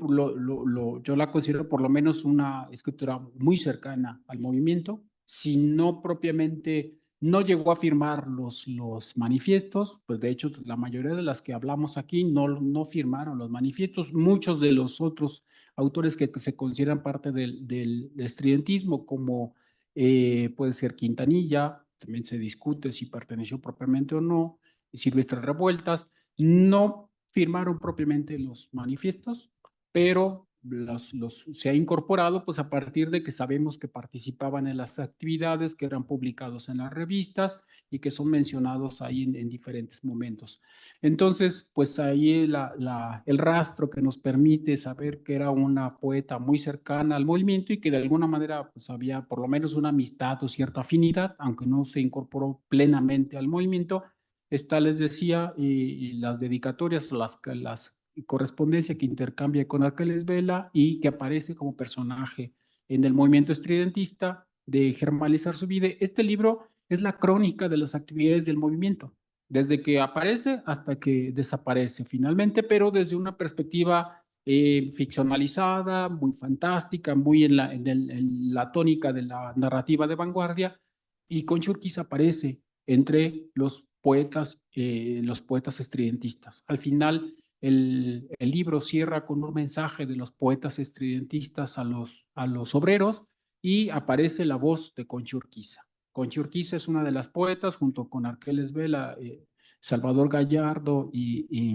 la considero por lo menos una escritura muy cercana al movimiento, si no propiamente no llegó a firmar los manifiestos, pues de hecho la mayoría de las que hablamos aquí no firmaron los manifiestos. Muchos de los otros autores que se consideran parte del estridentismo, como puede ser Quintanilla, también se discute si perteneció propiamente o no, Silvestre Revueltas, no firmaron propiamente los manifiestos, pero se ha incorporado pues a partir de que sabemos que participaban en las actividades, que eran publicados en las revistas y que son mencionados ahí en diferentes momentos. Entonces, pues ahí el rastro que nos permite saber que era una poeta muy cercana al movimiento y que de alguna manera pues había por lo menos una amistad o cierta afinidad, aunque no se incorporó plenamente al movimiento. Está, les decía, y las dedicatorias, las correspondencia que intercambia con Arqueles Vela y que aparece como personaje en el movimiento estridentista de Germán Arzubide. Este libro es la crónica de las actividades del movimiento, desde que aparece hasta que desaparece finalmente, pero desde una perspectiva ficcionalizada, muy fantástica, muy en la tónica de la narrativa de vanguardia, y Concha Urquiza aparece entre los poetas estridentistas. Al final, el libro cierra con un mensaje de los poetas estridentistas a los obreros y aparece la voz de Concha Urquiza. Concha Urquiza es una de las poetas, junto con Arqueles Vela, Salvador Gallardo y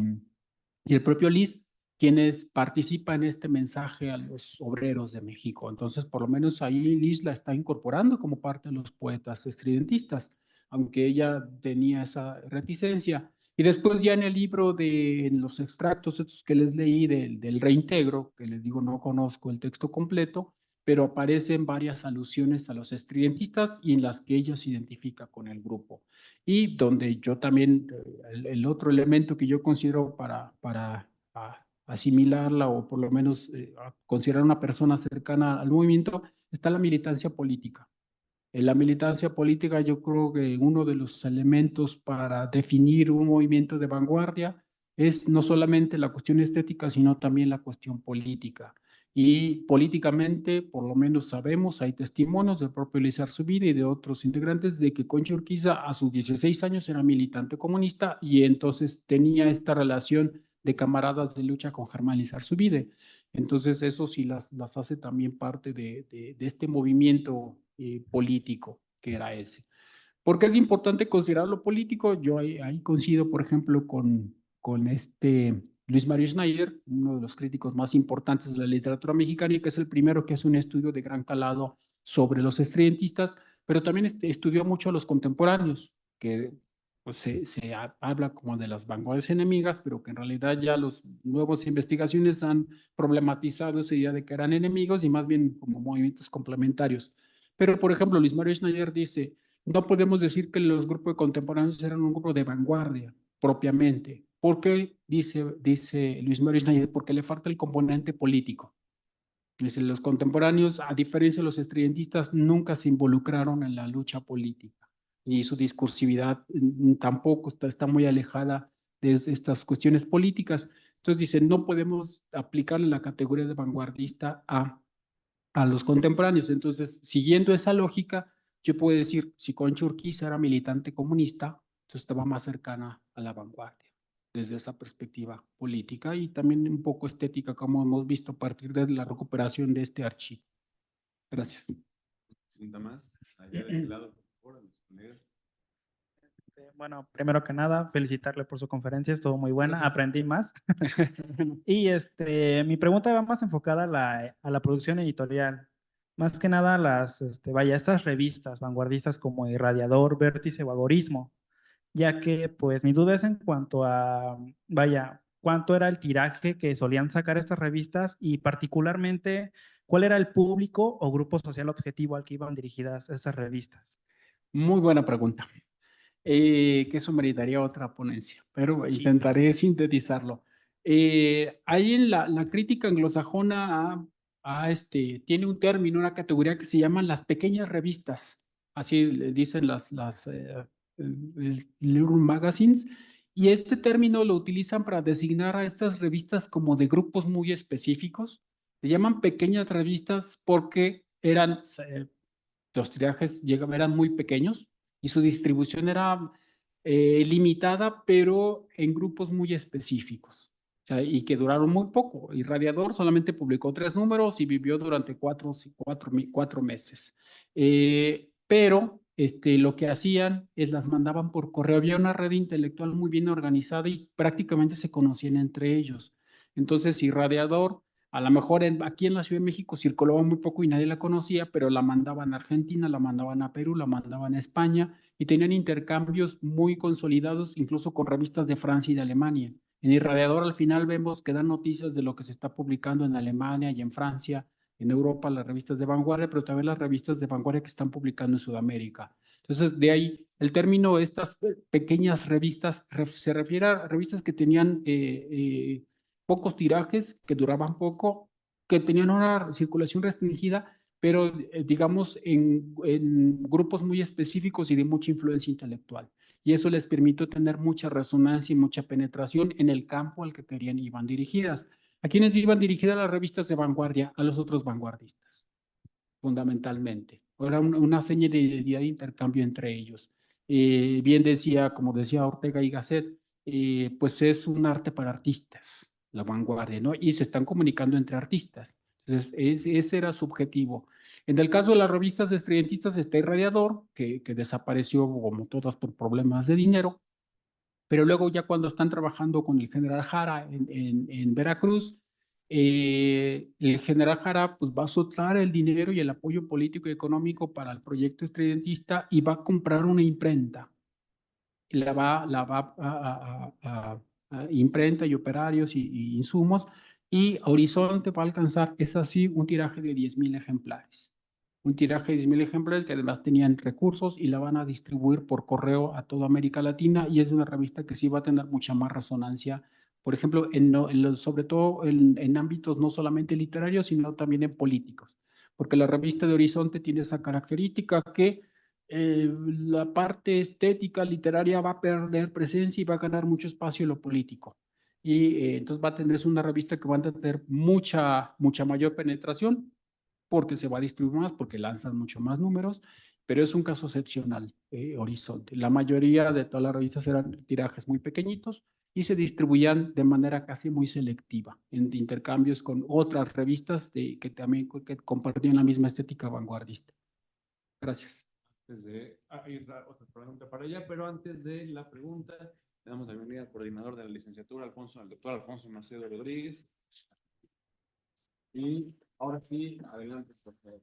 el propio Liz, quienes participan en este mensaje a los obreros de México. Entonces, por lo menos ahí Liz la está incorporando como parte de los poetas estridentistas, aunque ella tenía esa reticencia. Y después ya en el libro en los extractos estos que les leí del reintegro, que les digo no conozco el texto completo, pero aparecen varias alusiones a los estridentistas y en las que ella se identifica con el grupo. Y donde yo también, el otro elemento que yo considero para asimilarla o por lo menos considerar una persona cercana al movimiento, está la militancia política. En la militancia política yo creo que uno de los elementos para definir un movimiento de vanguardia es no solamente la cuestión estética, sino también la cuestión política. Y políticamente, por lo menos sabemos, hay testimonios del propio Luis Arzubide y de otros integrantes de que Concha Urquiza a sus 16 años era militante comunista y entonces tenía esta relación de camaradas de lucha con Germán Luis Arzubide. Entonces eso sí las hace también parte de este movimiento político que era ese. ¿Por qué es importante considerar lo político? Yo ahí coincido, por ejemplo, con este Luis Mario Schneider, uno de los críticos más importantes de la literatura mexicana y que es el primero que hace un estudio de gran calado sobre los estridentistas, pero también estudió mucho a los contemporáneos, que pues, habla como de las vanguardias enemigas, pero que en realidad ya las nuevas investigaciones han problematizado esa idea de que eran enemigos y más bien como movimientos complementarios. Pero, por ejemplo, Luis Mario Schneider dice, no podemos decir que los grupos contemporáneos eran un grupo de vanguardia propiamente. ¿Por qué? Dice Luis Mario Schneider, porque le falta el componente político. Dice, los contemporáneos, a diferencia de los estridentistas, nunca se involucraron en la lucha política y su discursividad tampoco está muy alejada de estas cuestiones políticas. Entonces dice, no podemos aplicarle la categoría de vanguardista a los contemporáneos. Entonces, siguiendo esa lógica, yo puedo decir, si Concha Urquiza era militante comunista, entonces estaba más cercana a la vanguardia, desde esa perspectiva política y también un poco estética, como hemos visto a partir de la recuperación de este archivo. Gracias. ¿Sienta más? Allá de este lado, por favor, a los colegas. Bueno, primero que nada, felicitarle por su conferencia, estuvo muy buena, Gracias. aprendí más. Y mi pregunta va más enfocada a la producción editorial. Más que nada estas revistas vanguardistas como Irradiador, Vértice o Agorismo, ya que pues mi duda es en cuanto a, cuánto era el tiraje que solían sacar estas revistas y particularmente cuál era el público o grupo social objetivo al que iban dirigidas estas revistas. Muy buena pregunta. Que eso meritaría otra ponencia, pero intentaré sintetizarlo. Ahí en la crítica anglosajona tiene un término, una categoría que se llaman las pequeñas revistas, así le dicen las little magazines, y este término lo utilizan para designar a estas revistas como de grupos muy específicos. Se llaman pequeñas revistas porque los tirajes eran muy pequeños y su distribución era limitada, pero en grupos muy específicos. O sea, y que duraron muy poco. Irradiador solamente publicó 3 números y vivió durante 4 meses. Pero lo que hacían es las mandaban por correo. Había una red intelectual muy bien organizada y prácticamente se conocían entre ellos. Entonces, Irradiador a lo mejor aquí en la Ciudad de México circulaba muy poco y nadie la conocía, pero la mandaban a Argentina, la mandaban a Perú, la mandaban a España y tenían intercambios muy consolidados, incluso con revistas de Francia y de Alemania. En Irradiador al final vemos que dan noticias de lo que se está publicando en Alemania y en Francia, en Europa, las revistas de vanguardia, pero también las revistas de vanguardia que están publicando en Sudamérica. Entonces, de ahí el término, estas pequeñas revistas, se refiere a revistas que tenían pocos tirajes, que duraban poco, que tenían una circulación restringida, pero digamos en grupos muy específicos y de mucha influencia intelectual. Y eso les permitió tener mucha resonancia y mucha penetración en el campo al que querían iban dirigidas. ¿A quiénes iban dirigidas las revistas de vanguardia? A los otros vanguardistas, fundamentalmente. Era una seña de identidad de intercambio entre ellos. Bien decía, como decía Ortega y Gasset, pues es un arte para artistas, la vanguardia, ¿no? Y se están comunicando entre artistas. Entonces, ese era su objetivo. En el caso de las revistas estridentistas está Irradiador, que desapareció como todas por problemas de dinero, pero luego ya cuando están trabajando con el general Jara en Veracruz, el general Jara pues, va a soltar el dinero y el apoyo político y económico para el proyecto estridentista y va a comprar una imprenta. La va a imprenta y operarios y insumos, y Horizonte va a alcanzar, es así, un tiraje de 10,000 ejemplares. Un tiraje de 10,000 ejemplares que además tenían recursos y la van a distribuir por correo a toda América Latina, y es una revista que sí va a tener mucha más resonancia, por ejemplo, sobre todo en ámbitos no solamente literarios, sino también en políticos, porque la revista de Horizonte tiene esa característica que la parte estética literaria va a perder presencia y va a ganar mucho espacio en lo político. y entonces va a tener una revista que va a tener mucha mayor penetración porque se va a distribuir más, porque lanzan mucho más números, pero es un caso excepcional, Horizonte. La mayoría de todas las revistas eran tirajes muy pequeñitos y se distribuían de manera casi muy selectiva, en intercambios con otras revistas que también que compartían la misma estética vanguardista. Gracias. Hay otra pregunta para ella, pero antes de la pregunta, le damos la bienvenida al coordinador de la licenciatura, al doctor Alfonso Macedo Rodríguez. Y ahora sí, adelante, por favor.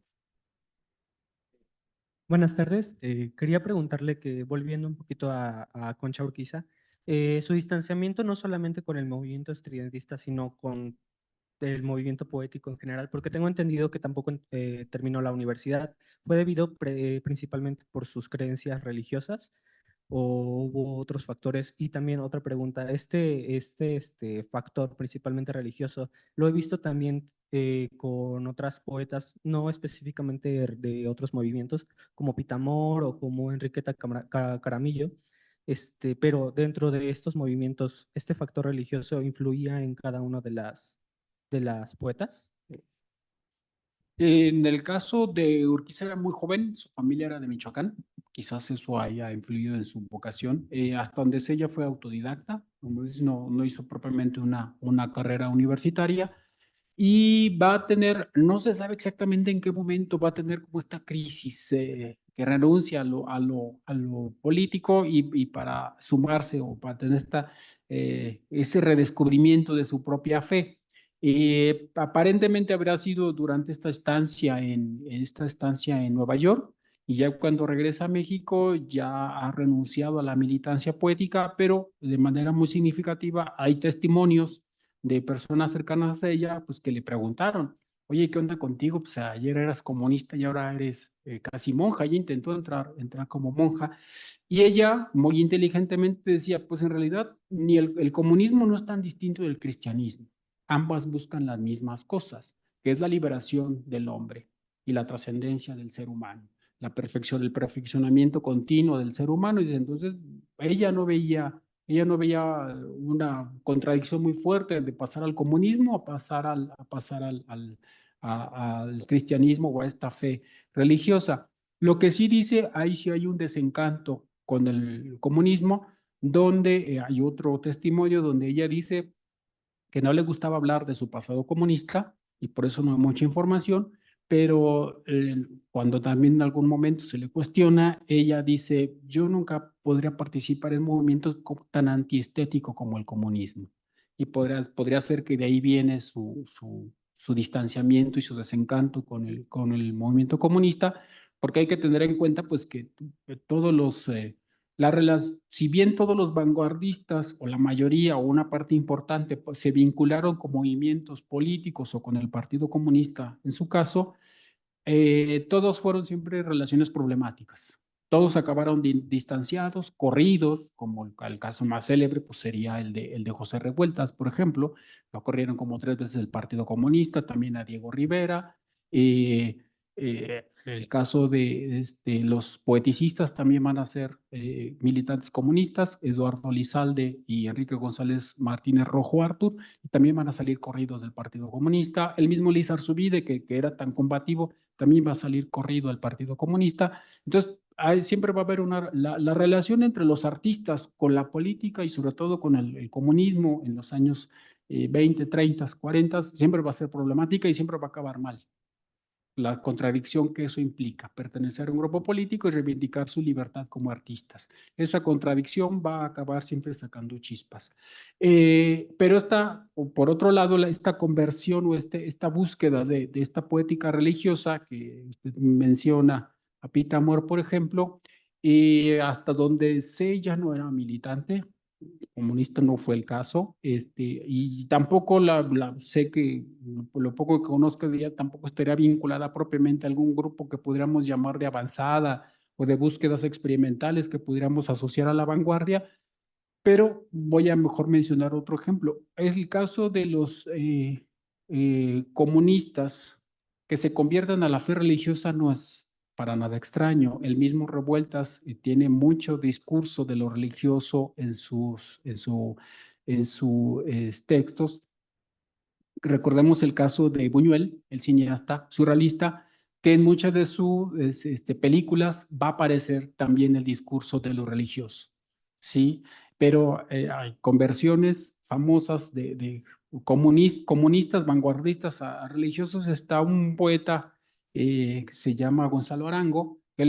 Buenas tardes. Quería preguntarle que, volviendo un poquito a Concha Urquiza, su distanciamiento no solamente con el movimiento estridentista, sino con el movimiento poético en general, porque tengo entendido que tampoco terminó la universidad. ¿Fue debido principalmente por sus creencias religiosas o hubo otros factores? Y también otra pregunta, este factor principalmente religioso, lo he visto también con otras poetas, no específicamente de otros movimientos, como Pitamor o como Enriqueta Caramillo, pero dentro de estos movimientos, ¿este factor religioso influía en cada una de las poetas? En el caso de Urquiza era muy joven, su familia era de Michoacán, quizás eso haya influido en su vocación. Hasta donde sé, ella fue autodidacta, como dices, no hizo propiamente una carrera universitaria y va a tener, no se sabe exactamente en qué momento va a tener como esta crisis que renuncia a lo político y para sumarse o para tener ese redescubrimiento de su propia fe. Aparentemente habrá sido durante esta estancia en Nueva York, y ya cuando regresa a México ya ha renunciado a la militancia poética, pero de manera muy significativa hay testimonios de personas cercanas a ella, pues que le preguntaron, oye, ¿qué onda contigo? Pues ayer eras comunista y ahora eres casi monja. Ella intentó entrar como monja y ella muy inteligentemente decía, pues en realidad ni el comunismo no es tan distinto del cristianismo. Ambas buscan las mismas cosas, que es la liberación del hombre y la trascendencia del ser humano, la perfección, el perfeccionamiento continuo del ser humano. Y dice, entonces, ella no veía una contradicción muy fuerte de pasar al comunismo a pasar al cristianismo o a esta fe religiosa. Lo que sí dice, ahí sí hay un desencanto con el comunismo, donde hay otro testimonio donde ella dice que no le gustaba hablar de su pasado comunista y por eso no hay mucha información, pero cuando también en algún momento se le cuestiona, ella dice, yo nunca podría participar en movimientos tan antiestético como el comunismo. Y podría ser que de ahí viene su distanciamiento y su desencanto con el movimiento comunista, porque hay que tener en cuenta pues que todos si bien todos los vanguardistas o la mayoría o una parte importante pues, se vincularon con movimientos políticos o con el Partido Comunista, en su caso, todos fueron siempre relaciones problemáticas. Todos acabaron distanciados, corridos, como el caso más célebre pues sería el de José Revueltas, por ejemplo. Lo corrieron como 3 veces el Partido Comunista, también a Diego Rivera. El caso de los poeticistas también van a ser militantes comunistas, Eduardo Lizalde y Enrique González Martínez Rojo Artur, y también van a salir corridos del Partido Comunista. El mismo Liz Arzubide, que era tan combativo, también va a salir corrido al Partido Comunista. Entonces, siempre va a haber la relación entre los artistas con la política y sobre todo con el comunismo en los años 20, 30, 40, siempre va a ser problemática y siempre va a acabar mal. La contradicción que eso implica, pertenecer a un grupo político y reivindicar su libertad como artistas. Esa contradicción va a acabar siempre sacando chispas. Pero por otro lado, esta conversión o esta búsqueda de esta poética religiosa que usted menciona a Pita Amor, por ejemplo, hasta donde sé ya no era militante, comunista no fue el caso, y tampoco sé que, por lo poco que conozco de ella, tampoco estaría vinculada propiamente a algún grupo que pudiéramos llamar de avanzada o de búsquedas experimentales que pudiéramos asociar a la vanguardia, pero voy a mejor mencionar otro ejemplo. Es el caso de los comunistas que se convierten a la fe religiosa, no es para nada extraño. El mismo Revueltas tiene mucho discurso de lo religioso en sus textos. Recordemos el caso de Buñuel, el cineasta surrealista, que en muchas de sus películas va a aparecer también el discurso de lo religioso, ¿sí? Pero hay conversiones famosas de comunistas, vanguardistas a religiosos. Está un poeta que se llama Gonzalo Arango, que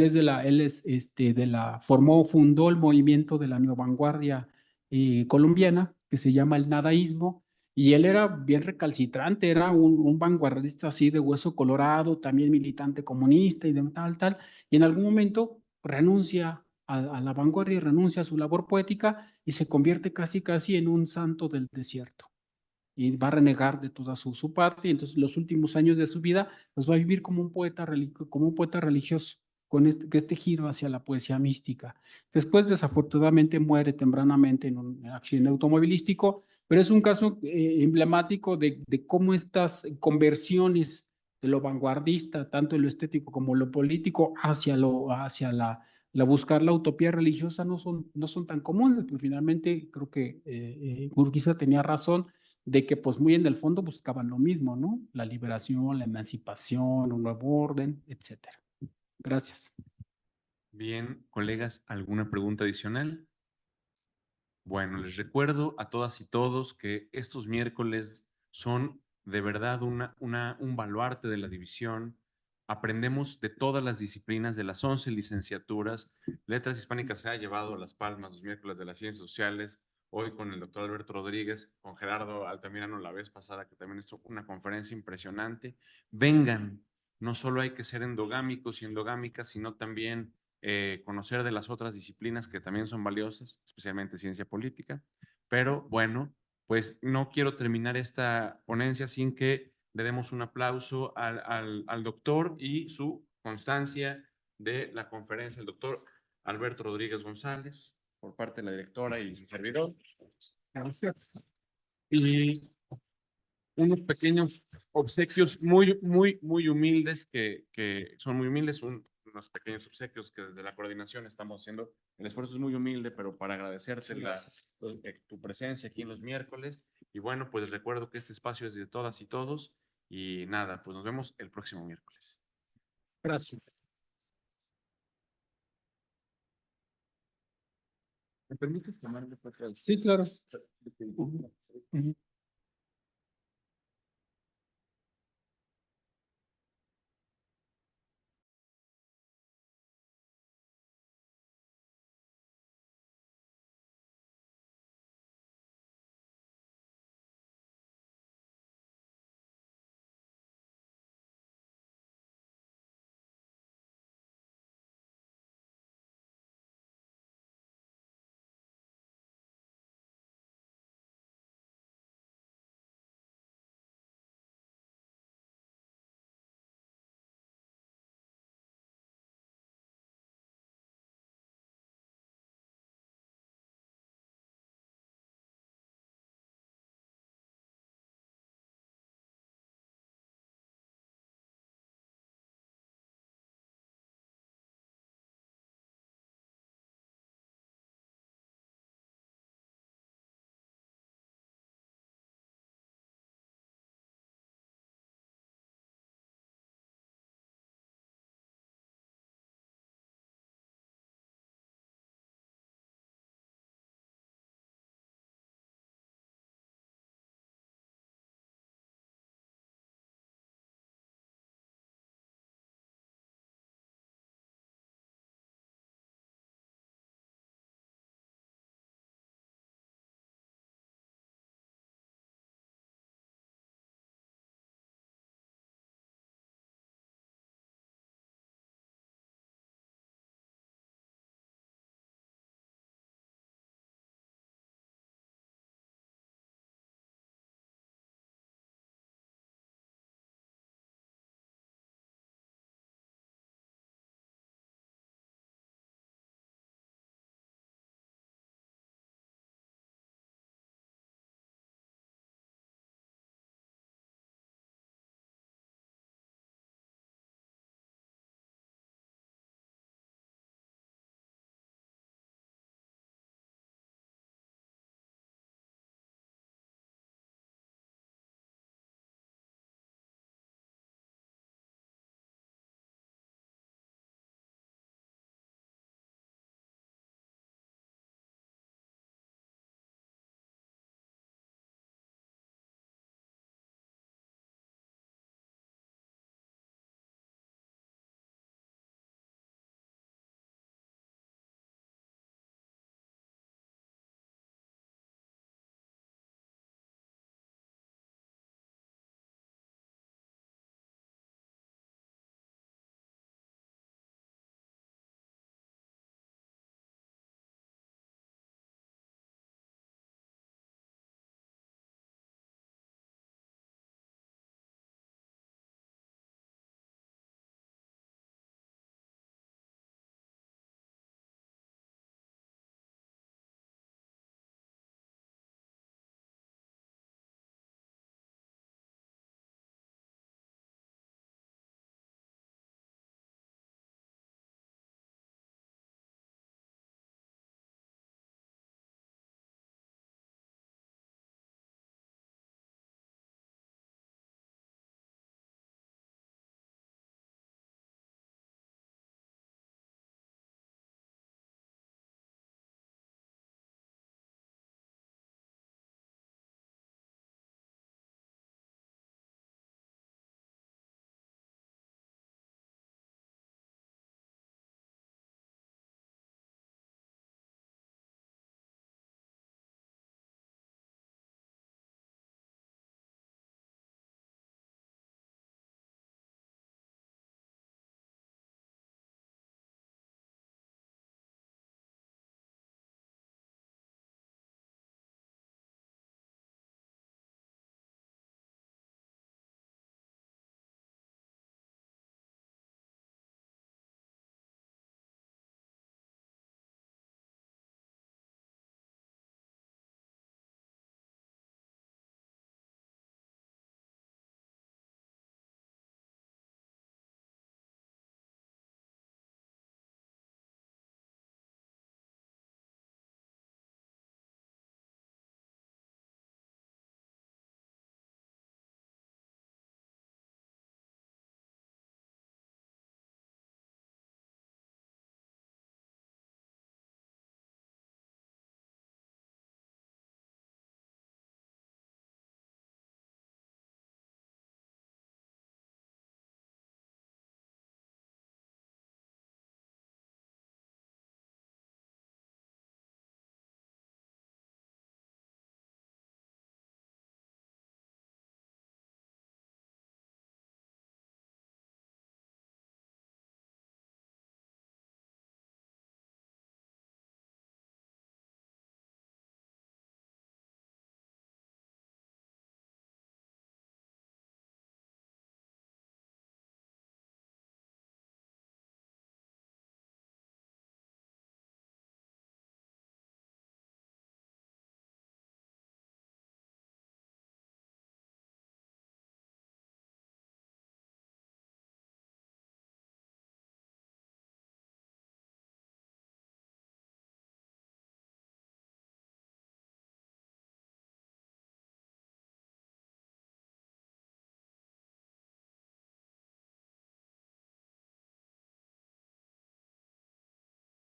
fundó el movimiento de la neovanguardia colombiana, que se llama el nadaísmo, y él era bien recalcitrante, era un vanguardista así de hueso colorado, también militante comunista y de tal, y en algún momento renuncia a la vanguardia, renuncia a su labor poética y se convierte casi en un santo del desierto. Y va a renegar de toda su parte, y entonces los últimos años de su vida los va a vivir como un poeta religioso, con este giro hacia la poesía mística. Después, desafortunadamente, muere tempranamente en un accidente automovilístico, pero es un caso emblemático de cómo estas conversiones de lo vanguardista, tanto en lo estético como en lo político, hacia la buscar la utopía religiosa no son tan comunes, pero finalmente creo que Urquiza tenía razón de que pues muy en el fondo buscaban lo mismo, ¿no? La liberación, la emancipación, un nuevo orden, etcétera. Gracias. Bien, colegas, ¿alguna pregunta adicional? Bueno, les recuerdo a todas y todos que estos miércoles son de verdad un baluarte de la división. Aprendemos de todas las disciplinas de las 11 licenciaturas. Letras Hispánicas se ha llevado las palmas los miércoles de las ciencias sociales. Hoy con el doctor Alberto Rodríguez, con Gerardo Altamirano la vez pasada, que también estuvo una conferencia impresionante. Vengan, no solo hay que ser endogámicos y endogámicas, sino también conocer de las otras disciplinas que también son valiosas, especialmente ciencia política. Pero bueno, pues no quiero terminar esta ponencia sin que le demos un aplauso al doctor y su constancia de la conferencia, el doctor Alberto Rodríguez González, por parte de la directora y su servidor. Gracias. Y unos pequeños obsequios muy humildes que son muy humildes, unos pequeños obsequios que desde la coordinación estamos haciendo. El esfuerzo es muy humilde, pero para agradecerte tu presencia aquí en los miércoles. Y bueno, pues recuerdo que este espacio es de todas y todos. Y nada, pues nos vemos el próximo miércoles. Gracias. ¿Me permites tomarme foto? Sí, claro.